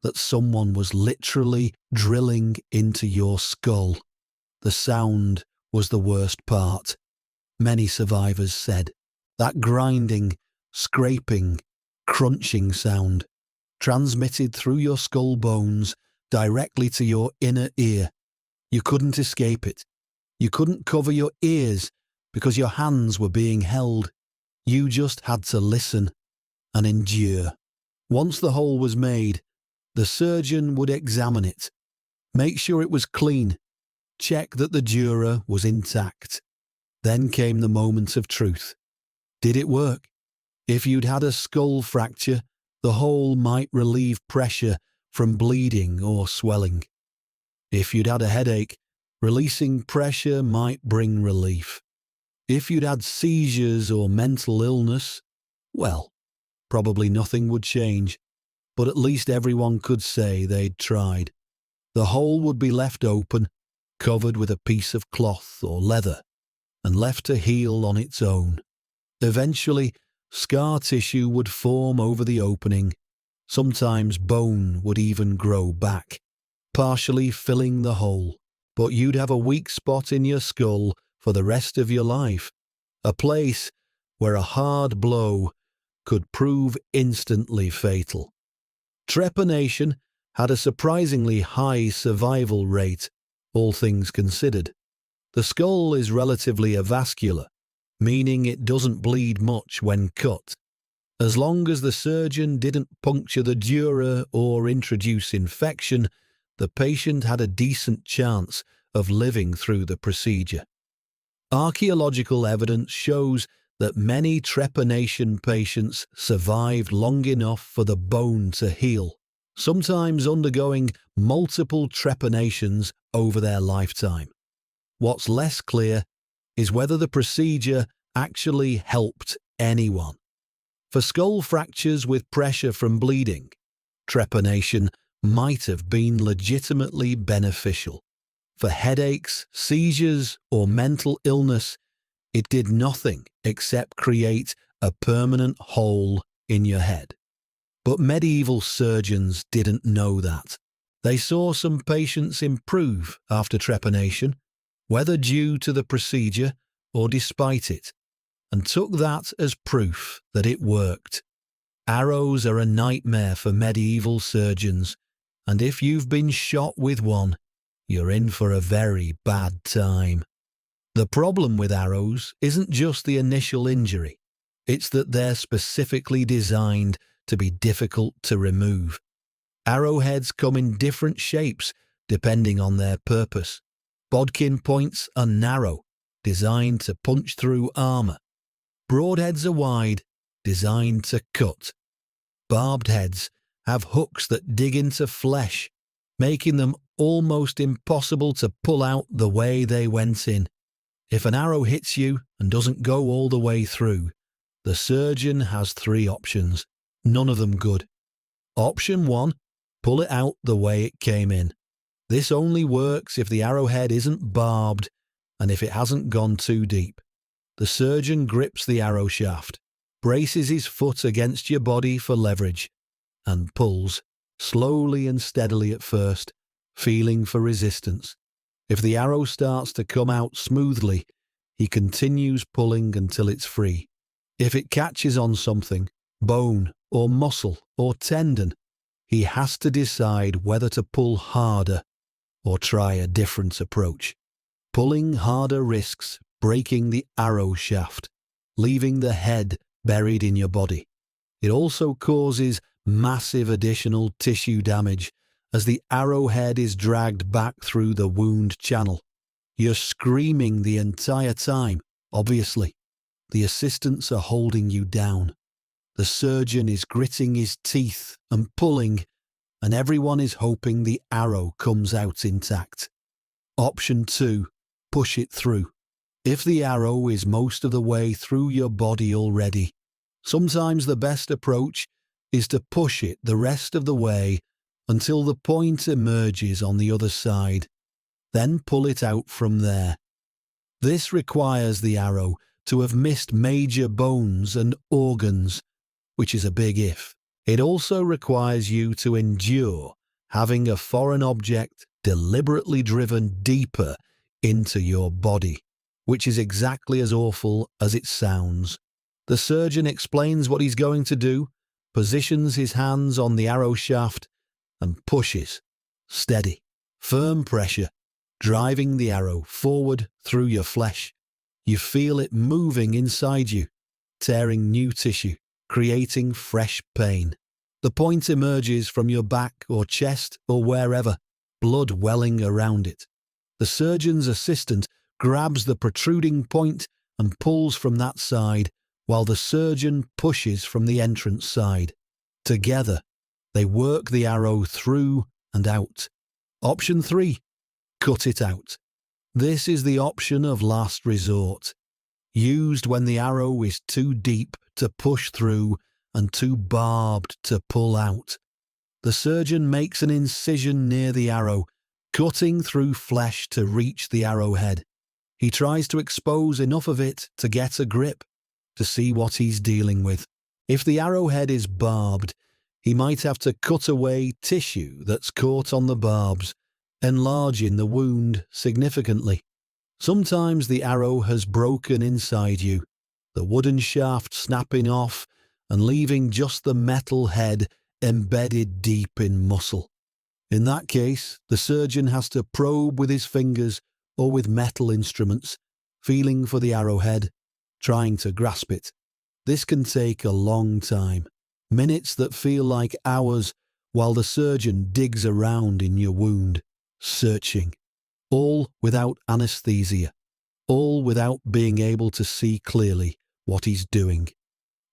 that someone was literally drilling into your skull. The sound was the worst part. Many survivors said that grinding, scraping, crunching sound transmitted through your skull bones directly to your inner ear. You couldn't escape it. You couldn't cover your ears because your hands were being held. You just had to listen and endure. Once the hole was made, the surgeon would examine it, make sure it was clean, check that the dura was intact. Then came the moment of truth. Did it work? If you'd had a skull fracture, the hole might relieve pressure from bleeding or swelling. If you'd had a headache, Releasing pressure might bring relief. If you'd had seizures or mental illness, well, probably nothing would change, but at least everyone could say they'd tried. The hole would be left open, covered with a piece of cloth or leather, and left to heal on its own. Eventually, scar tissue would form over the opening. Sometimes bone would even grow back, partially filling the hole. But you'd have a weak spot in your skull for the rest of your life, a place where a hard blow could prove instantly fatal. Trepanation had a surprisingly high survival rate, all things considered. The skull is relatively avascular, meaning it doesn't bleed much when cut. As long as the surgeon didn't puncture the dura or introduce infection, the patient had a decent chance of living through the procedure. Archaeological evidence shows that many trepanation patients survived long enough for the bone to heal, sometimes undergoing multiple trepanations over their lifetime. What's less clear is whether the procedure actually helped anyone. For skull fractures with pressure from bleeding, trepanation might have been legitimately beneficial. For headaches, seizures, or mental illness, it did nothing except create a permanent hole in your head. But medieval surgeons didn't know that. They saw some patients improve after trepanation, whether due to the procedure or despite it, and took that as proof that it worked. Arrows are a nightmare for medieval surgeons, and if you've been shot with one, you're in for a very bad time. The problem with arrows isn't just the initial injury, it's that they're specifically designed to be difficult to remove. Arrowheads come in different shapes depending on their purpose. Bodkin points are narrow, designed to punch through armor. Broadheads are wide, designed to cut. Barbed heads have hooks that dig into flesh, making them almost impossible to pull out the way they went in. If an arrow hits you and doesn't go all the way through, the surgeon has 3 options, none of them good. Option 1, pull it out the way it came in. This only works if the arrowhead isn't barbed and if it hasn't gone too deep. The surgeon grips the arrow shaft, braces his foot against your body for leverage, and pulls, slowly and steadily at first, feeling for resistance. If the arrow starts to come out smoothly, he continues pulling until it's free. If it catches on something, bone or muscle or tendon, he has to decide whether to pull harder or try a different approach. Pulling harder risks breaking the arrow shaft, leaving the head buried in your body. It also causes massive additional tissue damage as the arrowhead is dragged back through the wound channel. You're screaming the entire time, obviously. The assistants are holding you down. The surgeon is gritting his teeth and pulling, and everyone is hoping the arrow comes out intact. Option 2, push it through. If the arrow is most of the way through your body already, sometimes the best approach is to push it the rest of the way until the point emerges on the other side, then pull it out from there. This requires the arrow to have missed major bones and organs, which is a big if. It also requires you to endure having a foreign object deliberately driven deeper into your body, which is exactly as awful as it sounds. The surgeon explains what he's going to do, positions his hands on the arrow shaft, and pushes. Steady, firm pressure, driving the arrow forward through your flesh. You feel it moving inside you, tearing new tissue, creating fresh pain. The point emerges from your back or chest or wherever, blood welling around it. The surgeon's assistant grabs the protruding point and pulls from that side, while the surgeon pushes from the entrance side. Together, they work the arrow through and out. Option 3, cut it out. This is the option of last resort, used when the arrow is too deep to push through and too barbed to pull out. The surgeon makes an incision near the arrow, cutting through flesh to reach the arrowhead. He tries to expose enough of it to get a grip, to see what he's dealing with. If the arrowhead is barbed, he might have to cut away tissue that's caught on the barbs, enlarging the wound significantly. Sometimes the arrow has broken inside you, the wooden shaft snapping off and leaving just the metal head embedded deep in muscle. In that case, the surgeon has to probe with his fingers or with metal instruments, feeling for the arrowhead, trying to grasp it. This can take a long time, minutes that feel like hours while the surgeon digs around in your wound, searching. All without anesthesia, all without being able to see clearly what he's doing.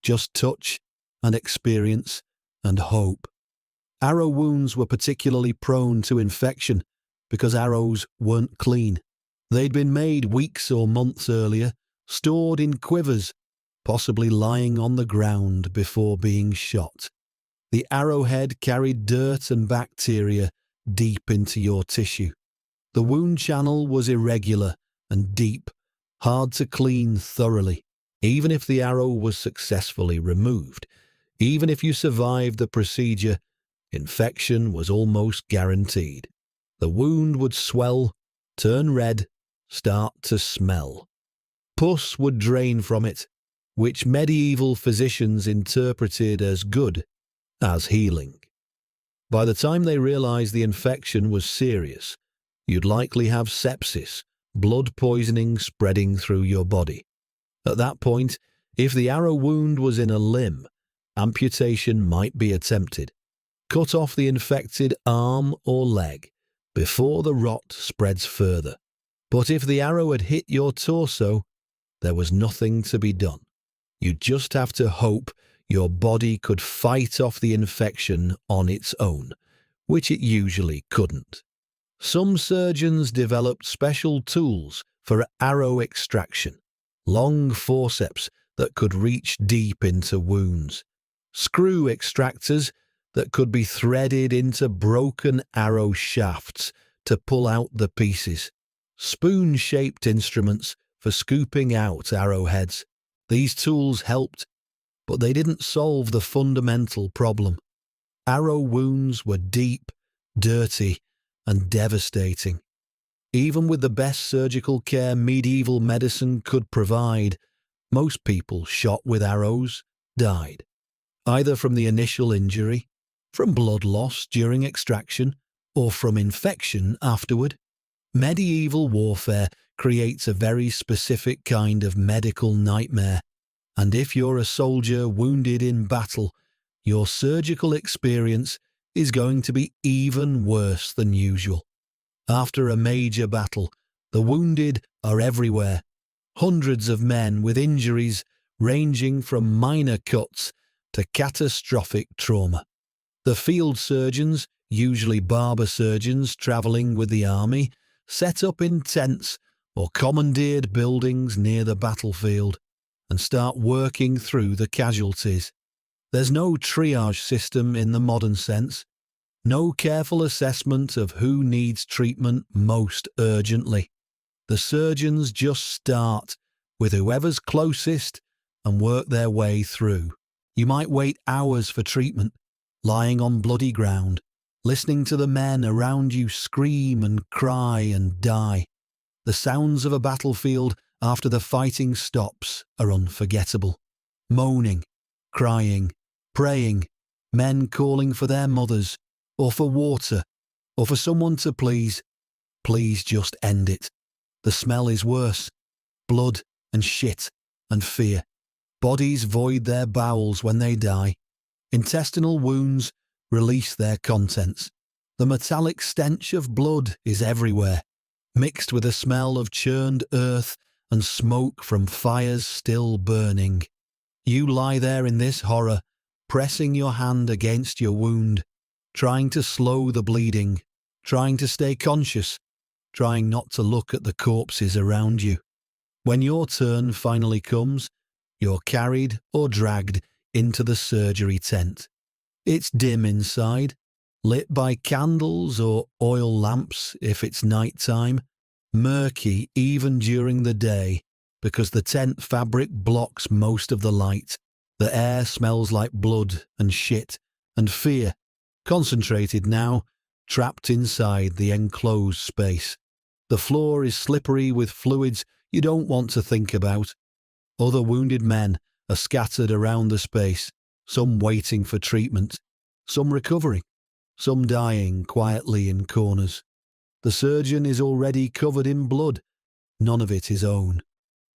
Just touch and experience and hope. Arrow wounds were particularly prone to infection because arrows weren't clean. They'd been made weeks or months earlier, stored in quivers, possibly lying on the ground before being shot. The arrowhead carried dirt and bacteria deep into your tissue. The wound channel was irregular and deep, hard to clean thoroughly. Even if the arrow was successfully removed, even if you survived the procedure, infection was almost guaranteed. The wound would swell, turn red, start to smell. Pus would drain from it, which medieval physicians interpreted as good, as healing. By the time they realized the infection was serious, you'd likely have sepsis, blood poisoning spreading through your body. At that point, if the arrow wound was in a limb, amputation might be attempted. Cut off the infected arm or leg before the rot spreads further. But if the arrow had hit your torso, there was nothing to be done. You'd just have to hope your body could fight off the infection on its own, which it usually couldn't. Some surgeons developed special tools for arrow extraction, long forceps that could reach deep into wounds, screw extractors that could be threaded into broken arrow shafts to pull out the pieces, spoon-shaped instruments for scooping out arrowheads. These tools helped, but they didn't solve the fundamental problem. Arrow wounds were deep, dirty, and devastating. Even with the best surgical care medieval medicine could provide, most people shot with arrows died, either from the initial injury, from blood loss during extraction, or from infection afterward. Medieval warfare creates a very specific kind of medical nightmare, and if you're a soldier wounded in battle, your surgical experience is going to be even worse than usual. After a major battle, the wounded are everywhere. Hundreds of men with injuries ranging from minor cuts to catastrophic trauma. The field surgeons, usually barber surgeons travelling with the army, set up in tents or commandeered buildings near the battlefield and start working through the casualties. There's no triage system in the modern sense, no careful assessment of who needs treatment most urgently. The surgeons just start with whoever's closest and work their way through. You might wait hours for treatment, lying on bloody ground, listening to the men around you scream and cry and die. The sounds of a battlefield after the fighting stops are unforgettable. Moaning, crying, praying, men calling for their mothers, or for water, or for someone to please just end it. The smell is worse. Blood and shit and fear. Bodies void their bowels when they die. Intestinal wounds release their contents. The metallic stench of blood is everywhere, mixed with a smell of churned earth and smoke from fires still burning. You lie there in this horror, pressing your hand against your wound, trying to slow the bleeding, trying to stay conscious, trying not to look at the corpses around you. When your turn finally comes, you're carried or dragged into the surgery tent. It's dim inside, lit by candles or oil lamps if it's night time, murky even during the day because the tent fabric blocks most of the light. The air smells like blood and shit and fear, concentrated now, trapped inside the enclosed space. The floor is slippery with fluids you don't want to think about. Other wounded men are scattered around the space, some waiting for treatment, some recovering, some dying quietly in corners. The surgeon is already covered in blood, none of it his own.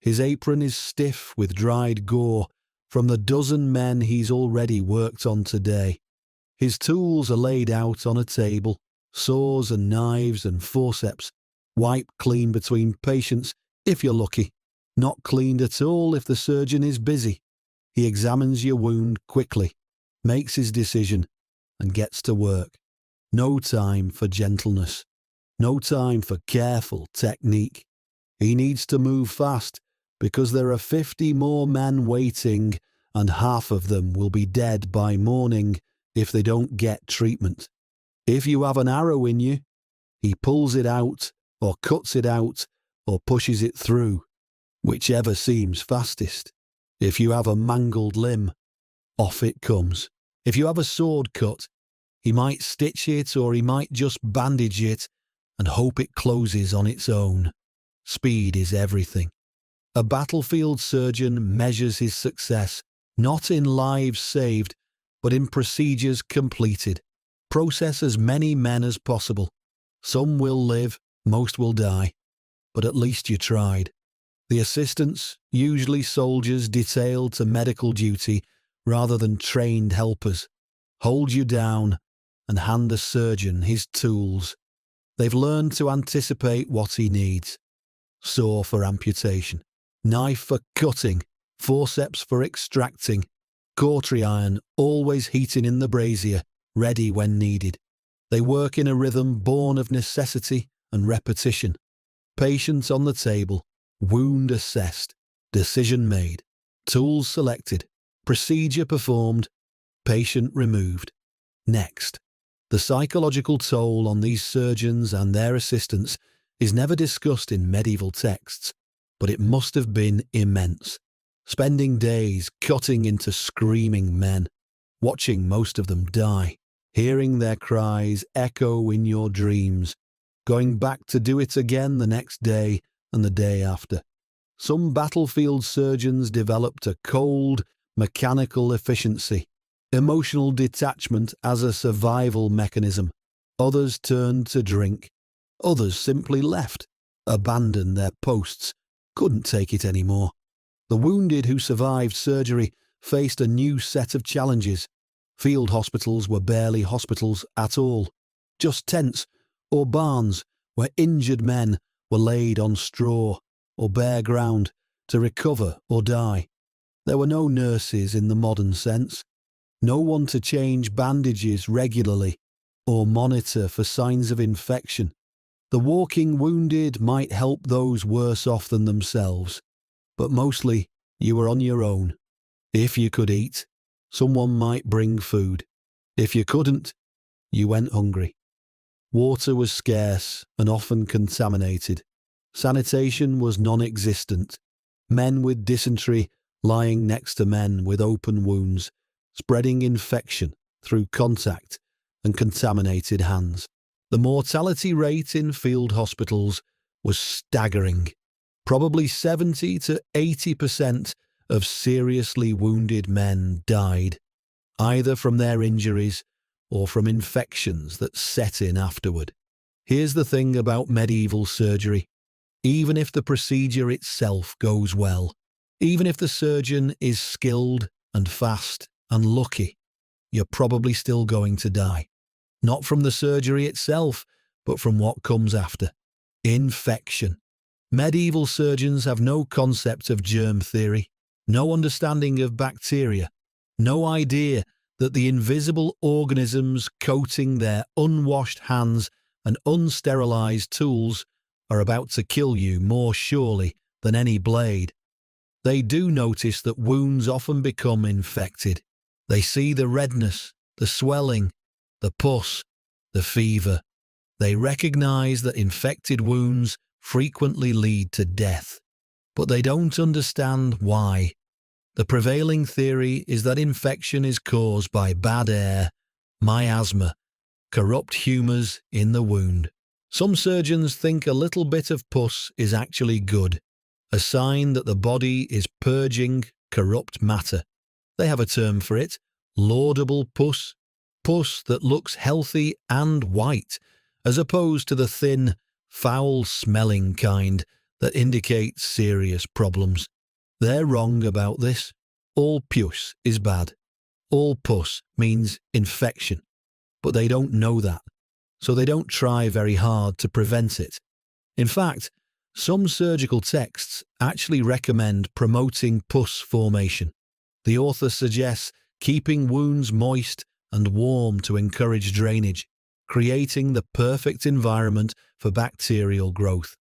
His apron is stiff with dried gore from the dozen men he's already worked on today. His tools are laid out on a table, saws and knives and forceps, wiped clean between patients if you're lucky, not cleaned at all if the surgeon is busy. He examines your wound quickly, makes his decision, and gets to work. No time for gentleness, no time for careful technique. He needs to move fast because there are 50 more men waiting and half of them will be dead by morning if they don't get treatment. If you have an arrow in you, he pulls it out or cuts it out or pushes it through, whichever seems fastest. If you have a mangled limb, off it comes. If you have a sword cut, he might stitch it or he might just bandage it and hope it closes on its own. Speed is everything. A battlefield surgeon measures his success not in lives saved, but in procedures completed. Process as many men as possible. Some will live, most will die, but at least you tried. The assistants, usually soldiers detailed to medical duty rather than trained helpers, hold you down and hand the surgeon his tools. They've learned to anticipate what he needs. Saw for amputation, knife for cutting, forceps for extracting, cautery iron always heating in the brazier, ready when needed. They work in a rhythm born of necessity and repetition. Patient on the table, wound assessed, decision made, tools selected, procedure performed, patient removed. Next. The psychological toll on these surgeons and their assistants is never discussed in medieval texts, but it must have been immense. Spending days cutting into screaming men, watching most of them die, hearing their cries echo in your dreams, going back to do it again the next day and the day after. Some battlefield surgeons developed a cold, mechanical efficiency, emotional detachment as a survival mechanism. Others turned to drink. Others simply left, abandoned their posts, couldn't take it anymore. The wounded who survived surgery faced a new set of challenges. Field hospitals were barely hospitals at all, just tents or barns where injured men were laid on straw or bare ground to recover or die. There were no nurses in the modern sense, no one to change bandages regularly or monitor for signs of infection. The walking wounded might help those worse off than themselves, but mostly you were on your own. If you could eat, someone might bring food. If you couldn't, you went hungry. Water was scarce and often contaminated. Sanitation was non-existent. Men with dysentery lying next to men with open wounds, spreading infection through contact and contaminated hands. The mortality rate in field hospitals was staggering. Probably 70 to 80% of seriously wounded men died, either from their injuries or from infections that set in afterward. Here's the thing about medieval surgery. Even if the procedure itself goes well, even if the surgeon is skilled and fast and lucky, you're probably still going to die. Not from the surgery itself, but from what comes after. Infection. Medieval surgeons have no concept of germ theory, no understanding of bacteria, no idea that the invisible organisms coating their unwashed hands and unsterilized tools are about to kill you more surely than any blade. They do notice that wounds often become infected. They see the redness, the swelling, the pus, the fever. They recognize that infected wounds frequently lead to death, but they don't understand why. The prevailing theory is that infection is caused by bad air, miasma, corrupt humours in the wound. Some surgeons think a little bit of pus is actually good, a sign that the body is purging corrupt matter. They have a term for it: laudable pus, pus that looks healthy and white, as opposed to the thin, foul-smelling kind that indicates serious problems. They're wrong about this. All pus is bad. All pus means infection. But they don't know that, so they don't try very hard to prevent it. In fact, some surgical texts actually recommend promoting pus formation. The author suggests keeping wounds moist and warm to encourage drainage, creating the perfect environment for bacterial growth.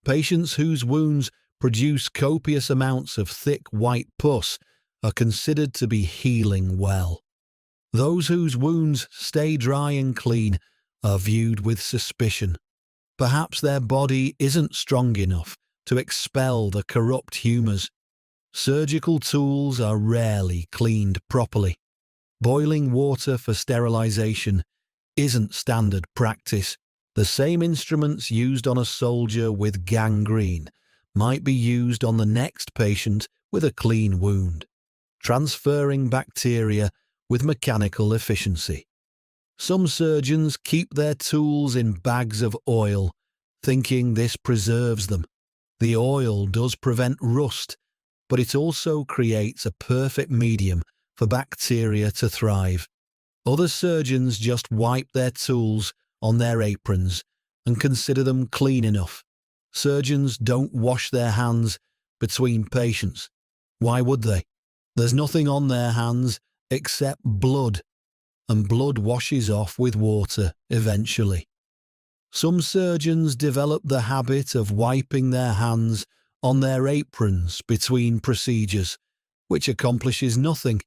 Patients whose wounds produce copious amounts of thick white pus are considered to be healing well. Those whose wounds stay dry and clean are viewed with suspicion. Perhaps their body isn't strong enough to expel the corrupt humours. Surgical tools are rarely cleaned properly. Boiling water for sterilisation isn't standard practice. The same instruments used on a soldier with gangrene might be used on the next patient with a clean wound, transferring bacteria with mechanical efficiency. Some surgeons keep their tools in bags of oil, thinking this preserves them. The oil does prevent rust, but it also creates a perfect medium for bacteria to thrive. Other surgeons just wipe their tools on their aprons and consider them clean enough. Surgeons don't wash their hands between patients. Why would they? There's nothing on their hands except blood, and blood washes off with water eventually. Some surgeons develop the habit of wiping their hands on their aprons between procedures, which accomplishes nothing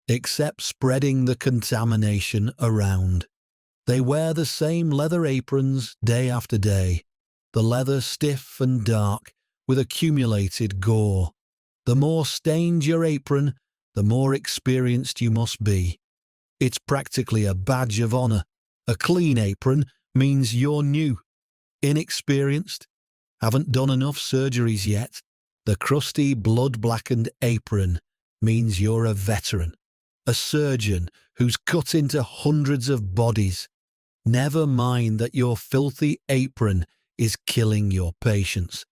except spreading the contamination around. They wear the same leather aprons day after day, the leather stiff and dark with accumulated gore. The more stained your apron, the more experienced you must be. It's practically a badge of honour. A clean apron means you're new, inexperienced, haven't done enough surgeries yet. The crusty, blood-blackened apron means you're a veteran, a surgeon who's cut into hundreds of bodies. Never mind that your filthy apron is killing your patients.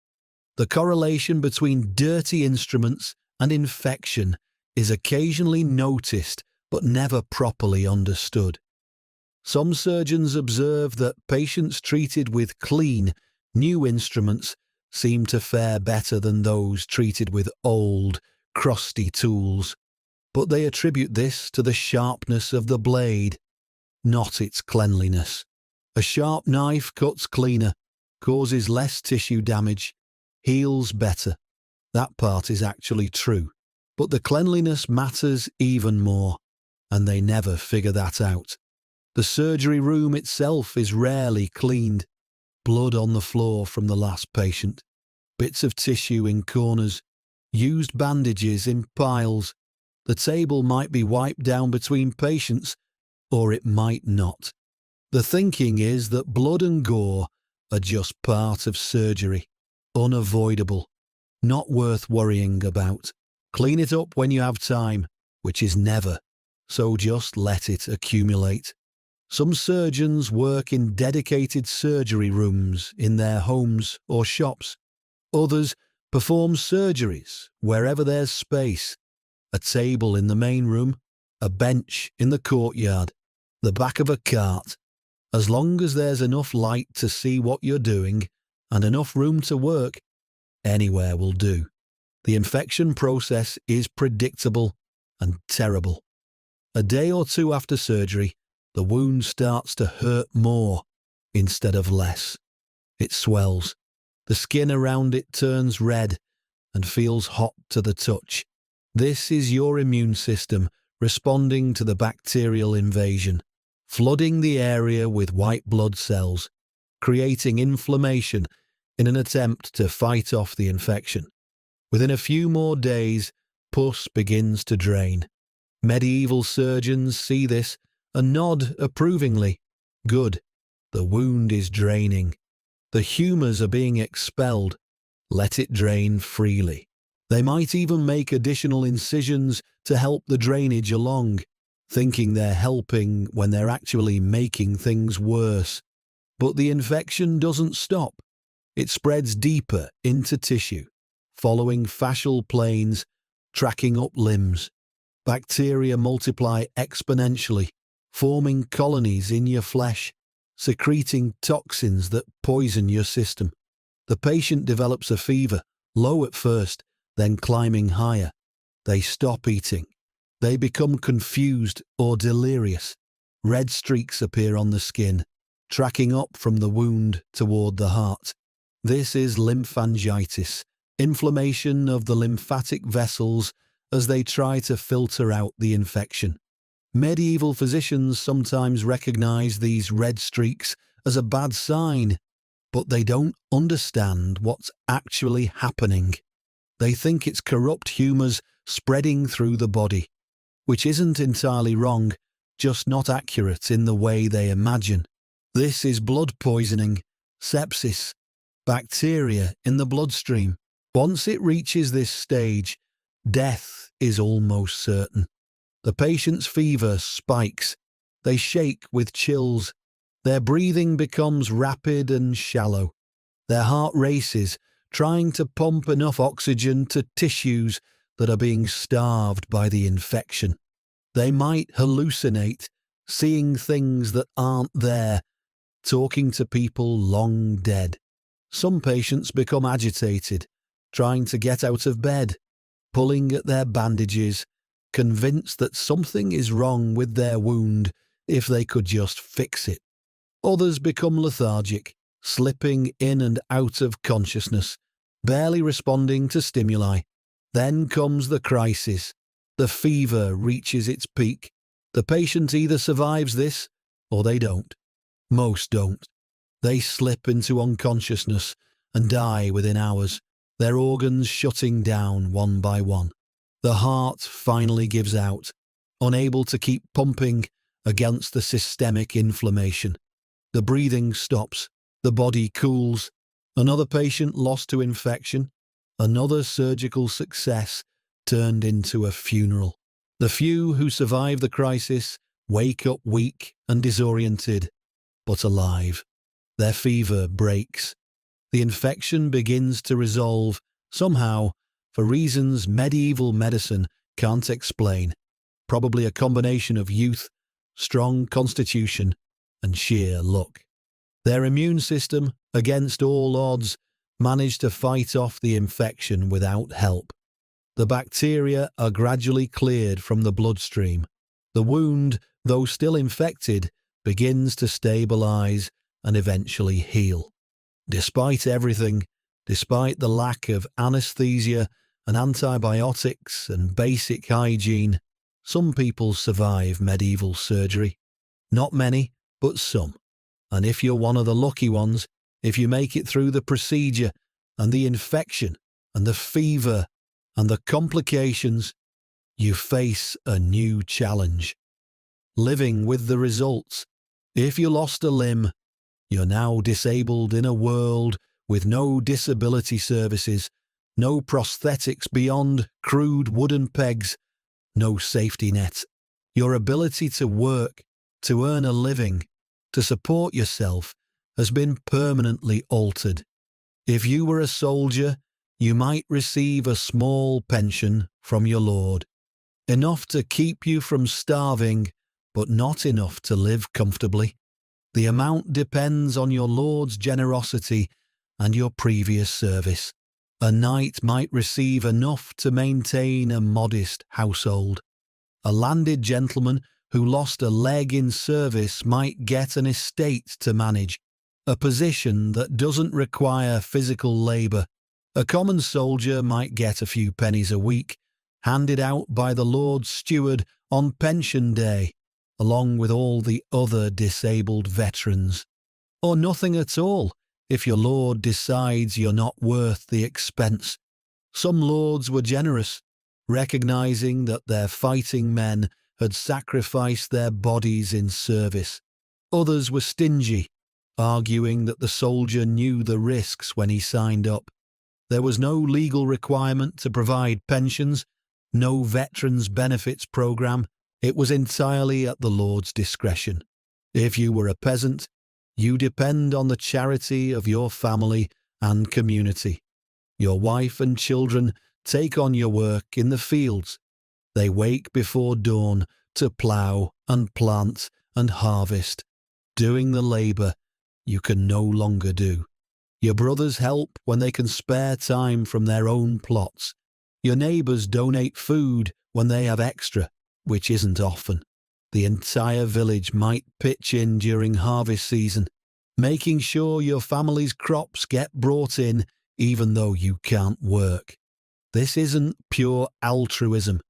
The correlation between dirty instruments and infection is occasionally noticed but never properly understood. Some surgeons observe that patients treated with clean, new instruments seem to fare better than those treated with old, crusty tools, but they attribute this to the sharpness of the blade, not its cleanliness. A sharp knife cuts cleaner, causes less tissue damage, heals better. That part is actually true, but the cleanliness matters even more, and they never figure that out. The surgery room itself is rarely cleaned. Blood on the floor from the last patient, bits of tissue in corners, used bandages in piles. The table might be wiped down between patients, or it might not. The thinking is that blood and gore are just part of surgery, unavoidable, not worth worrying about. Clean it up when you have time, which is never, so just let it accumulate. Some surgeons work in dedicated surgery rooms in their homes or shops. Others perform surgeries wherever there's space. A table in the main room, a bench in the courtyard, the back of a cart. As long as there's enough light to see what you're doing and enough room to work, anywhere will do. The infection process is predictable and terrible. A day or two after surgery, the wound starts to hurt more instead of less. It swells. The skin around it turns red and feels hot to the touch. This is your immune system responding to the bacterial invasion, flooding the area with white blood cells, creating inflammation in an attempt to fight off the infection. Within a few more days, pus begins to drain. Medieval surgeons see this and nod approvingly. Good. The wound is draining. The humours are being expelled. Let it drain freely. They might even make additional incisions to help the drainage along, thinking they're helping when they're actually making things worse. But the infection doesn't stop. It spreads deeper into tissue, following fascial planes, tracking up limbs. Bacteria multiply exponentially, forming colonies in your flesh, secreting toxins that poison your system. The patient develops a fever, low at first, then climbing higher. They stop eating. They become confused or delirious. Red streaks appear on the skin, tracking up from the wound toward the heart. This is lymphangitis, inflammation of the lymphatic vessels as they try to filter out the infection. Medieval physicians sometimes recognize these red streaks as a bad sign, but they don't understand what's actually happening. They think it's corrupt humours spreading through the body, which isn't entirely wrong, just not accurate in the way they imagine. This is blood poisoning, sepsis, bacteria in the bloodstream. Once it reaches this stage, death is almost certain. The patient's fever spikes. They shake with chills. Their breathing becomes rapid and shallow. Their heart races, trying to pump enough oxygen to tissues that are being starved by the infection. They might hallucinate, seeing things that aren't there, talking to people long dead. Some patients become agitated, trying to get out of bed, pulling at their bandages, convinced that something is wrong with their wound if they could just fix it. Others become lethargic, slipping in and out of consciousness, barely responding to stimuli. Then comes the crisis. The fever reaches its peak. The patient either survives this or they don't. Most don't. They slip into unconsciousness and die within hours, their organs shutting down one by one. The heart finally gives out, unable to keep pumping against the systemic inflammation. The breathing stops. The body cools. Another patient lost to infection. Another surgical success turned into a funeral. The few who survive the crisis wake up weak and disoriented, but alive. Their fever breaks. The infection begins to resolve, somehow, for reasons medieval medicine can't explain. Probably a combination of youth, strong constitution, and sheer luck. Their immune system, against all odds, managed to fight off the infection without help. The bacteria are gradually cleared from the bloodstream. The wound, though still infected, begins to stabilize and eventually heal. Despite everything, despite the lack of anesthesia and antibiotics and basic hygiene, some people survive medieval surgery. Not many, but some. And if you're one of the lucky ones, if you make it through the procedure and the infection and the fever and the complications, you face a new challenge. Living with the results. If you lost a limb, you're now disabled in a world with no disability services, no prosthetics beyond crude wooden pegs, no safety net. Your ability to work, to earn a living, to support yourself has been permanently altered. If you were a soldier, you might receive a small pension from your lord, enough to keep you from starving, but not enough to live comfortably. The amount depends on your lord's generosity and your previous service. A knight might receive enough to maintain a modest household. A landed gentleman who lost a leg in service might get an estate to manage. a position that doesn't require physical labor. A common soldier might get a few pennies a week, handed out by the Lord's steward on pension day, along with all the other disabled veterans. Or nothing at all, if your Lord decides you're not worth the expense. Some lords were generous, recognizing that their fighting men had sacrificed their bodies in service. Others were stingy, arguing that the soldier knew the risks when he signed up. There was no legal requirement to provide pensions, no veterans benefits program. It was entirely at the Lord's discretion. If you were a peasant, you depend on the charity of your family and community. Your wife and children take on your work in the fields. They wake before dawn to plough and plant and harvest, doing the labour you can no longer do. Your brothers help when they can spare time from their own plots. Your neighbours donate food when they have extra, which isn't often. The entire village might pitch in during harvest season, making sure your family's crops get brought in even though you can't work. This isn't pure altruism.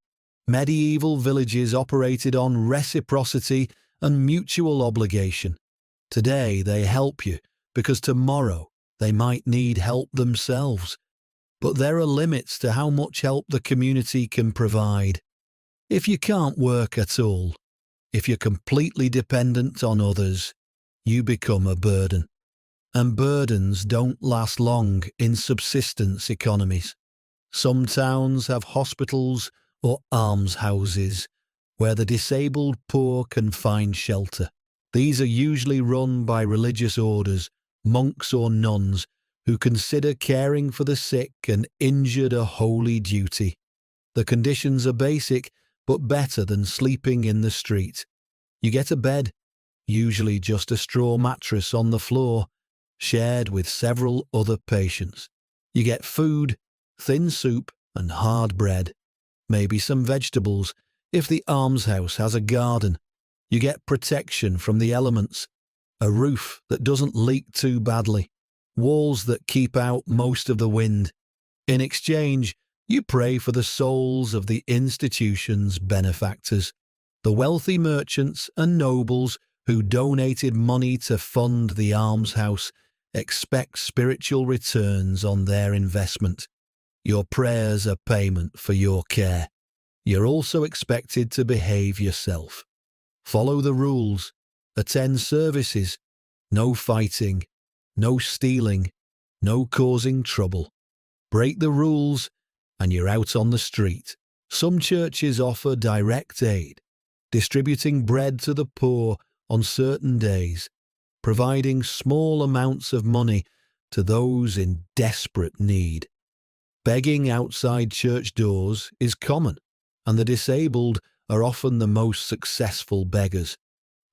Medieval villages operated on reciprocity and mutual obligation. Today they help you because tomorrow they might need help themselves. But there are limits to how much help the community can provide. If you can't work at all, if you're completely dependent on others, you become a burden. And burdens don't last long in subsistence economies. Some towns have hospitals or almshouses where the disabled poor can find shelter. These are usually run by religious orders, monks or nuns, who consider caring for the sick and injured a holy duty. The conditions are basic, but better than sleeping in the street. You get a bed, usually just a straw mattress on the floor, shared with several other patients. You get food, thin soup and hard bread, maybe some vegetables if the almshouse has a garden. You get protection from the elements, a roof that doesn't leak too badly, walls that keep out most of the wind. In exchange, you pray for the souls of the institution's benefactors, the wealthy merchants and nobles who donated money to fund the almshouse. Expect spiritual returns on their investment. Your prayers are payment for your care. You're also expected to behave yourself. Follow the rules. Attend services. No fighting. No stealing. No causing trouble. Break the rules and you're out on the street. Some churches offer direct aid, distributing bread to the poor on certain days, providing small amounts of money to those in desperate need. Begging outside church doors is common, and the disabled are often the most successful beggars.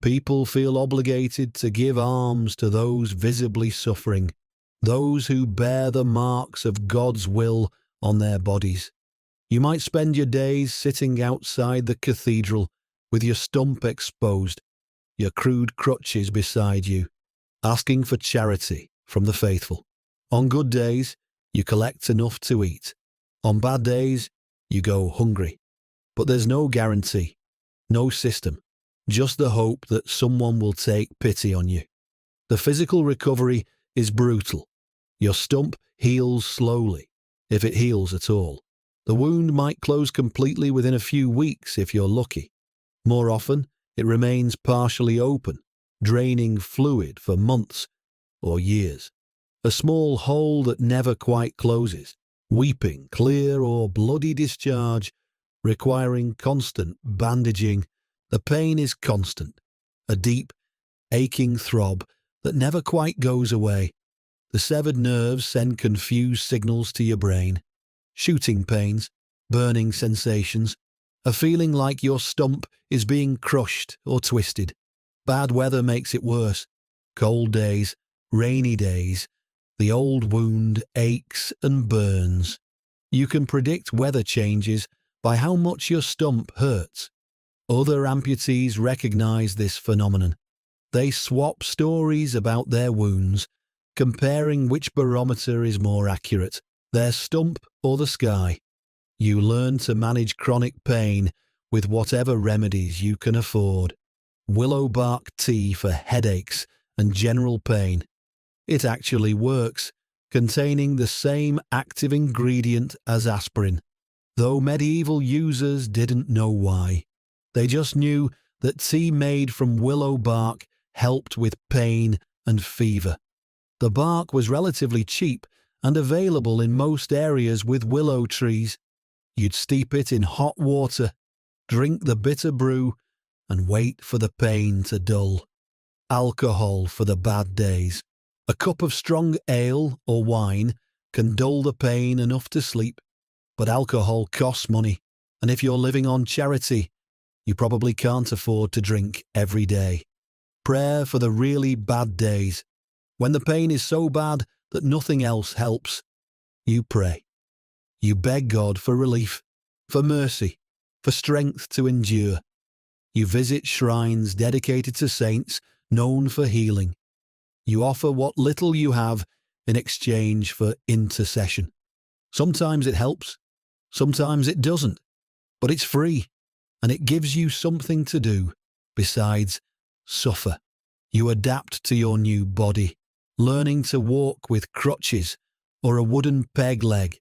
People feel obligated to give alms to those visibly suffering, those who bear the marks of God's will on their bodies. You might spend your days sitting outside the cathedral with your stump exposed, your crude crutches beside you, asking for charity from the faithful. On good days, you collect enough to eat. On bad days, you go hungry. But there's no guarantee, no system, just the hope that someone will take pity on you. The physical recovery is brutal. Your stump heals slowly, if it heals at all. The wound might close completely within a few weeks if you're lucky. More often, it remains partially open, draining fluid for months or years. A small hole that never quite closes, weeping, clear or bloody discharge, requiring constant bandaging. The pain is constant, a deep, aching throb that never quite goes away. The severed nerves send confused signals to your brain. Shooting pains, burning sensations, a feeling like your stump is being crushed or twisted. Bad weather makes it worse. Cold days, rainy days, the old wound aches and burns. You can predict weather changes by how much your stump hurts. Other amputees recognize this phenomenon. They swap stories about their wounds, comparing which barometer is more accurate, their stump or the sky. You learn to manage chronic pain with whatever remedies you can afford. Willow bark tea for headaches and general pain. It actually works, containing the same active ingredient as aspirin, though medieval users didn't know why. They just knew that tea made from willow bark helped with pain and fever. The bark was relatively cheap and available in most areas with willow trees. You'd steep it in hot water, drink the bitter brew, and wait for the pain to dull. Alcohol for the bad days. A cup of strong ale or wine can dull the pain enough to sleep, but alcohol costs money, and if you're living on charity, you probably can't afford to drink every day. Prayer for the really bad days. When the pain is so bad that nothing else helps, you pray. You beg God for relief, for mercy, for strength to endure. You visit shrines dedicated to saints known for healing. You offer what little you have in exchange for intercession. Sometimes it helps, sometimes it doesn't, but it's free, and it gives you something to do besides suffer. You adapt to your new body, learning to walk with crutches or a wooden peg leg.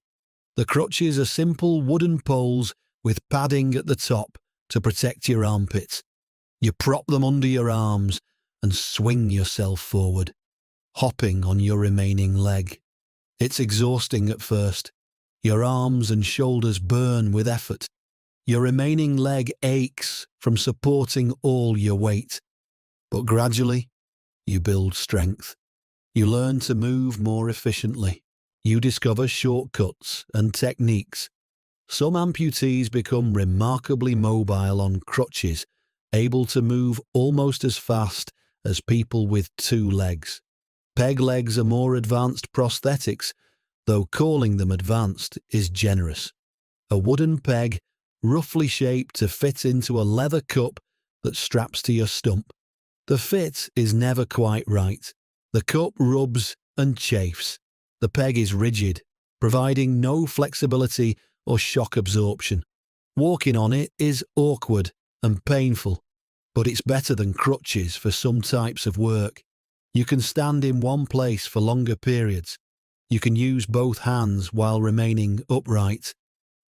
The crutches are simple wooden poles with padding at the top to protect your armpits. You prop them under your arms and swing yourself forward, hopping on your remaining leg. It's exhausting at first. Your arms and shoulders burn with effort. Your remaining leg aches from supporting all your weight. But gradually, you build strength. You learn to move more efficiently. You discover shortcuts and techniques. Some amputees become remarkably mobile on crutches, able to move almost as fast as people with 2 legs. Peg legs are more advanced prosthetics, though calling them advanced is generous. A wooden peg, roughly shaped to fit into a leather cup that straps to your stump. The fit is never quite right. The cup rubs and chafes. The peg is rigid, providing no flexibility or shock absorption. Walking on it is awkward and painful, but it's better than crutches for some types of work. You can stand in one place for longer periods. You can use both hands while remaining upright.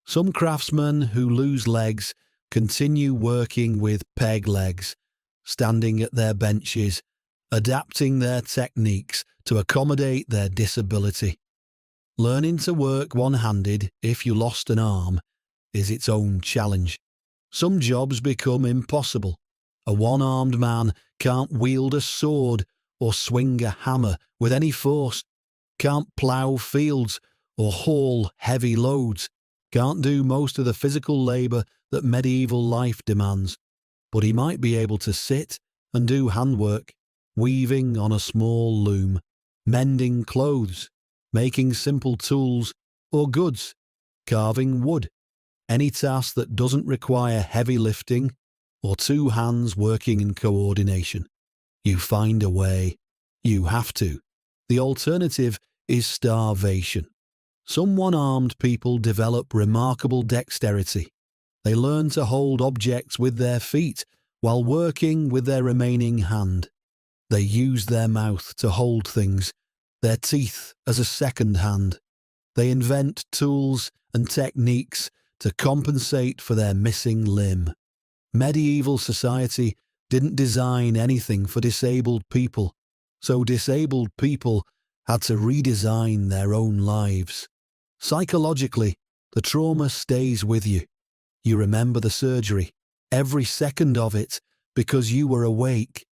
Some craftsmen who lose legs continue working with peg legs, standing at their benches, adapting their techniques to accommodate their disability. Learning to work one-handed if you lost an arm is its own challenge. Some jobs become impossible. A one-armed man can't wield a sword or swing a hammer with any force, can't plough fields or haul heavy loads, can't do most of the physical labour that medieval life demands, but he might be able to sit and do handwork, weaving on a small loom, mending clothes, making simple tools or goods, carving wood, any task that doesn't require heavy lifting or 2 hands working in coordination. You find a way. You have to. The alternative is starvation. Some one-armed people develop remarkable dexterity. They learn to hold objects with their feet while working with their remaining hand. They use their mouth to hold things, their teeth as a second hand. They invent tools and techniques to compensate for their missing limb. Medieval society didn't design anything for disabled people, so disabled people had to redesign their own lives. Psychologically, the trauma stays with you. You remember the surgery, every second of it, because you were awake.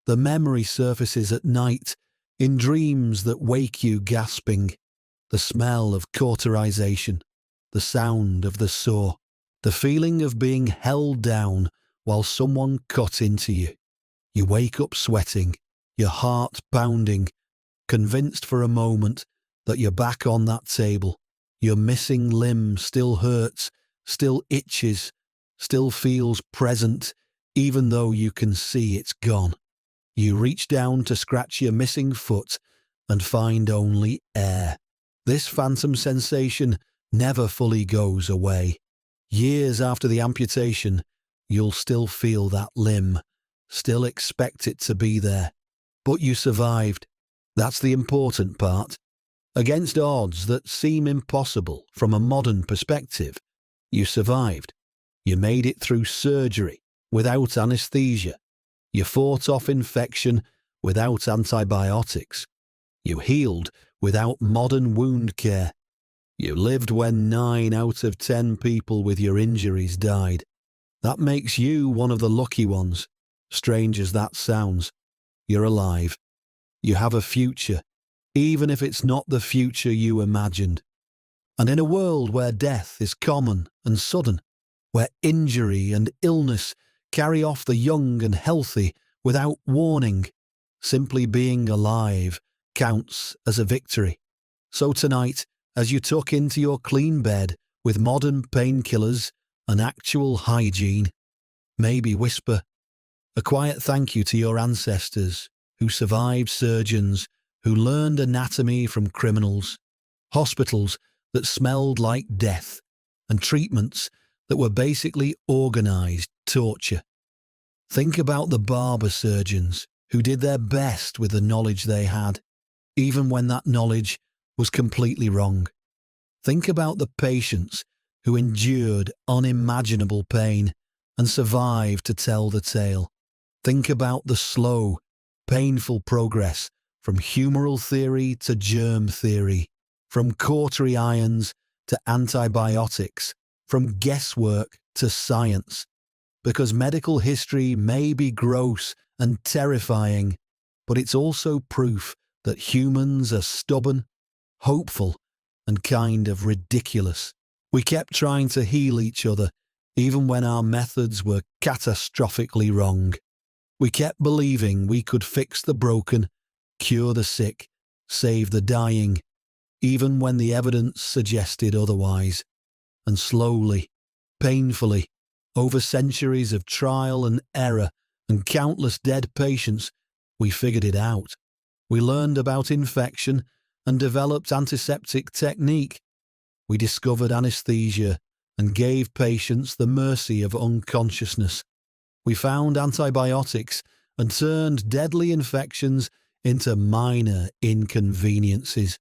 The memory surfaces at night, in dreams that wake you gasping. The smell of cauterization, the sound of the saw, the feeling of being held down while someone cut into you. You wake up sweating, your heart pounding, convinced for a moment that you're back on that table. Your missing limb still hurts, still itches, still feels present, even though you can see it's gone. You reach down to scratch your missing foot and find only air. This phantom sensation never fully goes away. Years after the amputation, you'll still feel that limb, still expect it to be there. But you survived. That's the important part. Against odds that seem impossible from a modern perspective, you survived. You made it through surgery without anesthesia. You fought off infection without antibiotics. You healed without modern wound care. You lived when 9 out of 10 people with your injuries died. That makes you one of the lucky ones. Strange as that sounds, you're alive. You have a future, even if it's not the future you imagined. And in a world where death is common and sudden, where injury and illness carry off the young and healthy without warning, simply being alive counts as a victory. So tonight, as you tuck into your clean bed with modern painkillers and actual hygiene, maybe whisper a quiet thank you to your ancestors who survived surgeons who learned anatomy from criminals, hospitals that smelled like death, and treatments that were basically organised torture. Think about the barber surgeons who did their best with the knowledge they had, even when that knowledge was completely wrong. Think about the patients who endured unimaginable pain and survived to tell the tale. Think about the slow, painful progress from humoral theory to germ theory, from cautery irons to antibiotics, from guesswork to science. Because medical history may be gross and terrifying, but it's also proof that humans are stubborn, hopeful, and kind of ridiculous. We kept trying to heal each other, even when our methods were catastrophically wrong. We kept believing we could fix the broken, cure the sick, save the dying, even when the evidence suggested otherwise. And slowly, painfully, over centuries of trial and error and countless dead patients, we figured it out. We learned about infection and developed antiseptic technique. We discovered anesthesia and gave patients the mercy of unconsciousness. We found antibiotics and turned deadly infections into minor inconveniences.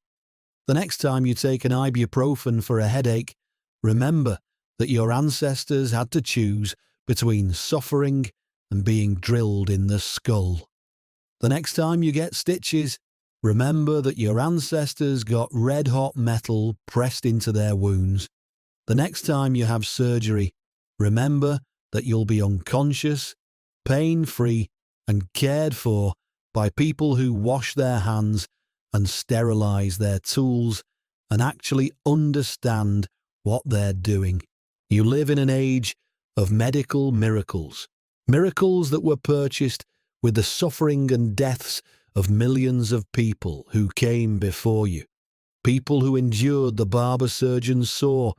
The next time you take an ibuprofen for a headache, remember that your ancestors had to choose between suffering and being drilled in the skull. The next time you get stitches, remember that your ancestors got red-hot metal pressed into their wounds. The next time you have surgery, remember that you'll be unconscious, pain-free, and cared for by people who wash their hands and sterilize their tools and actually understand what they're doing. You live in an age of medical miracles, miracles that were purchased with the suffering and deaths of millions of people who came before you, people who endured the barber surgeon's saw,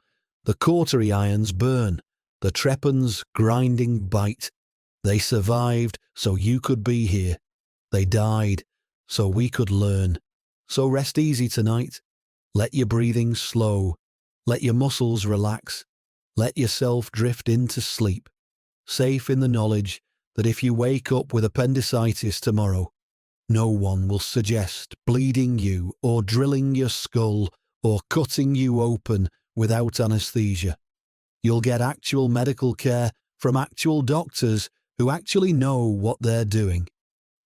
the cautery irons burn, the trepan's grinding bite. They survived so you could be here. They died so we could learn. So rest easy tonight. Let your breathing slow. Let your muscles relax. Let yourself drift into sleep, safe in the knowledge that if you wake up with appendicitis tomorrow, no one will suggest bleeding you or drilling your skull or cutting you open without anesthesia. You'll get actual medical care from actual doctors who actually know what they're doing.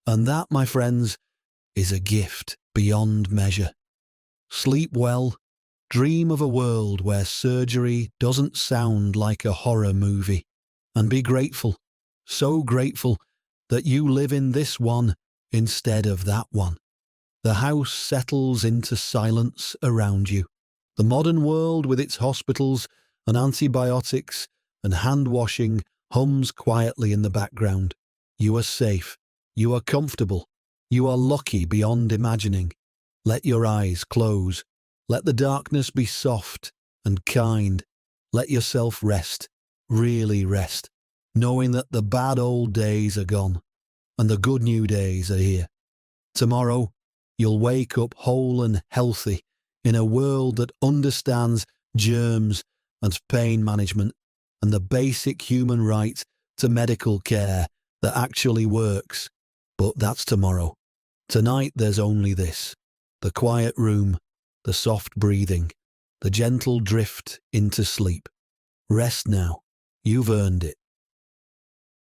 And that, my friends, is a gift beyond measure. Sleep well. Dream of a world where surgery doesn't sound like a horror movie. And be grateful, so grateful, that you live in this one instead of that one. The house settles into silence around you. The modern world with its hospitals and antibiotics and hand washing hums quietly in the background. You are safe. You are comfortable. You are lucky beyond imagining. Let your eyes close. Let the darkness be soft and kind. Let yourself rest, really rest, knowing that the bad old days are gone. and the good new days are here. Tomorrow, you'll wake up whole and healthy in a world that understands germs and pain management and the basic human right to medical care that actually works. But that's tomorrow. Tonight there's only this: the quiet room, the soft breathing, the gentle drift into sleep. Rest now. You've earned it.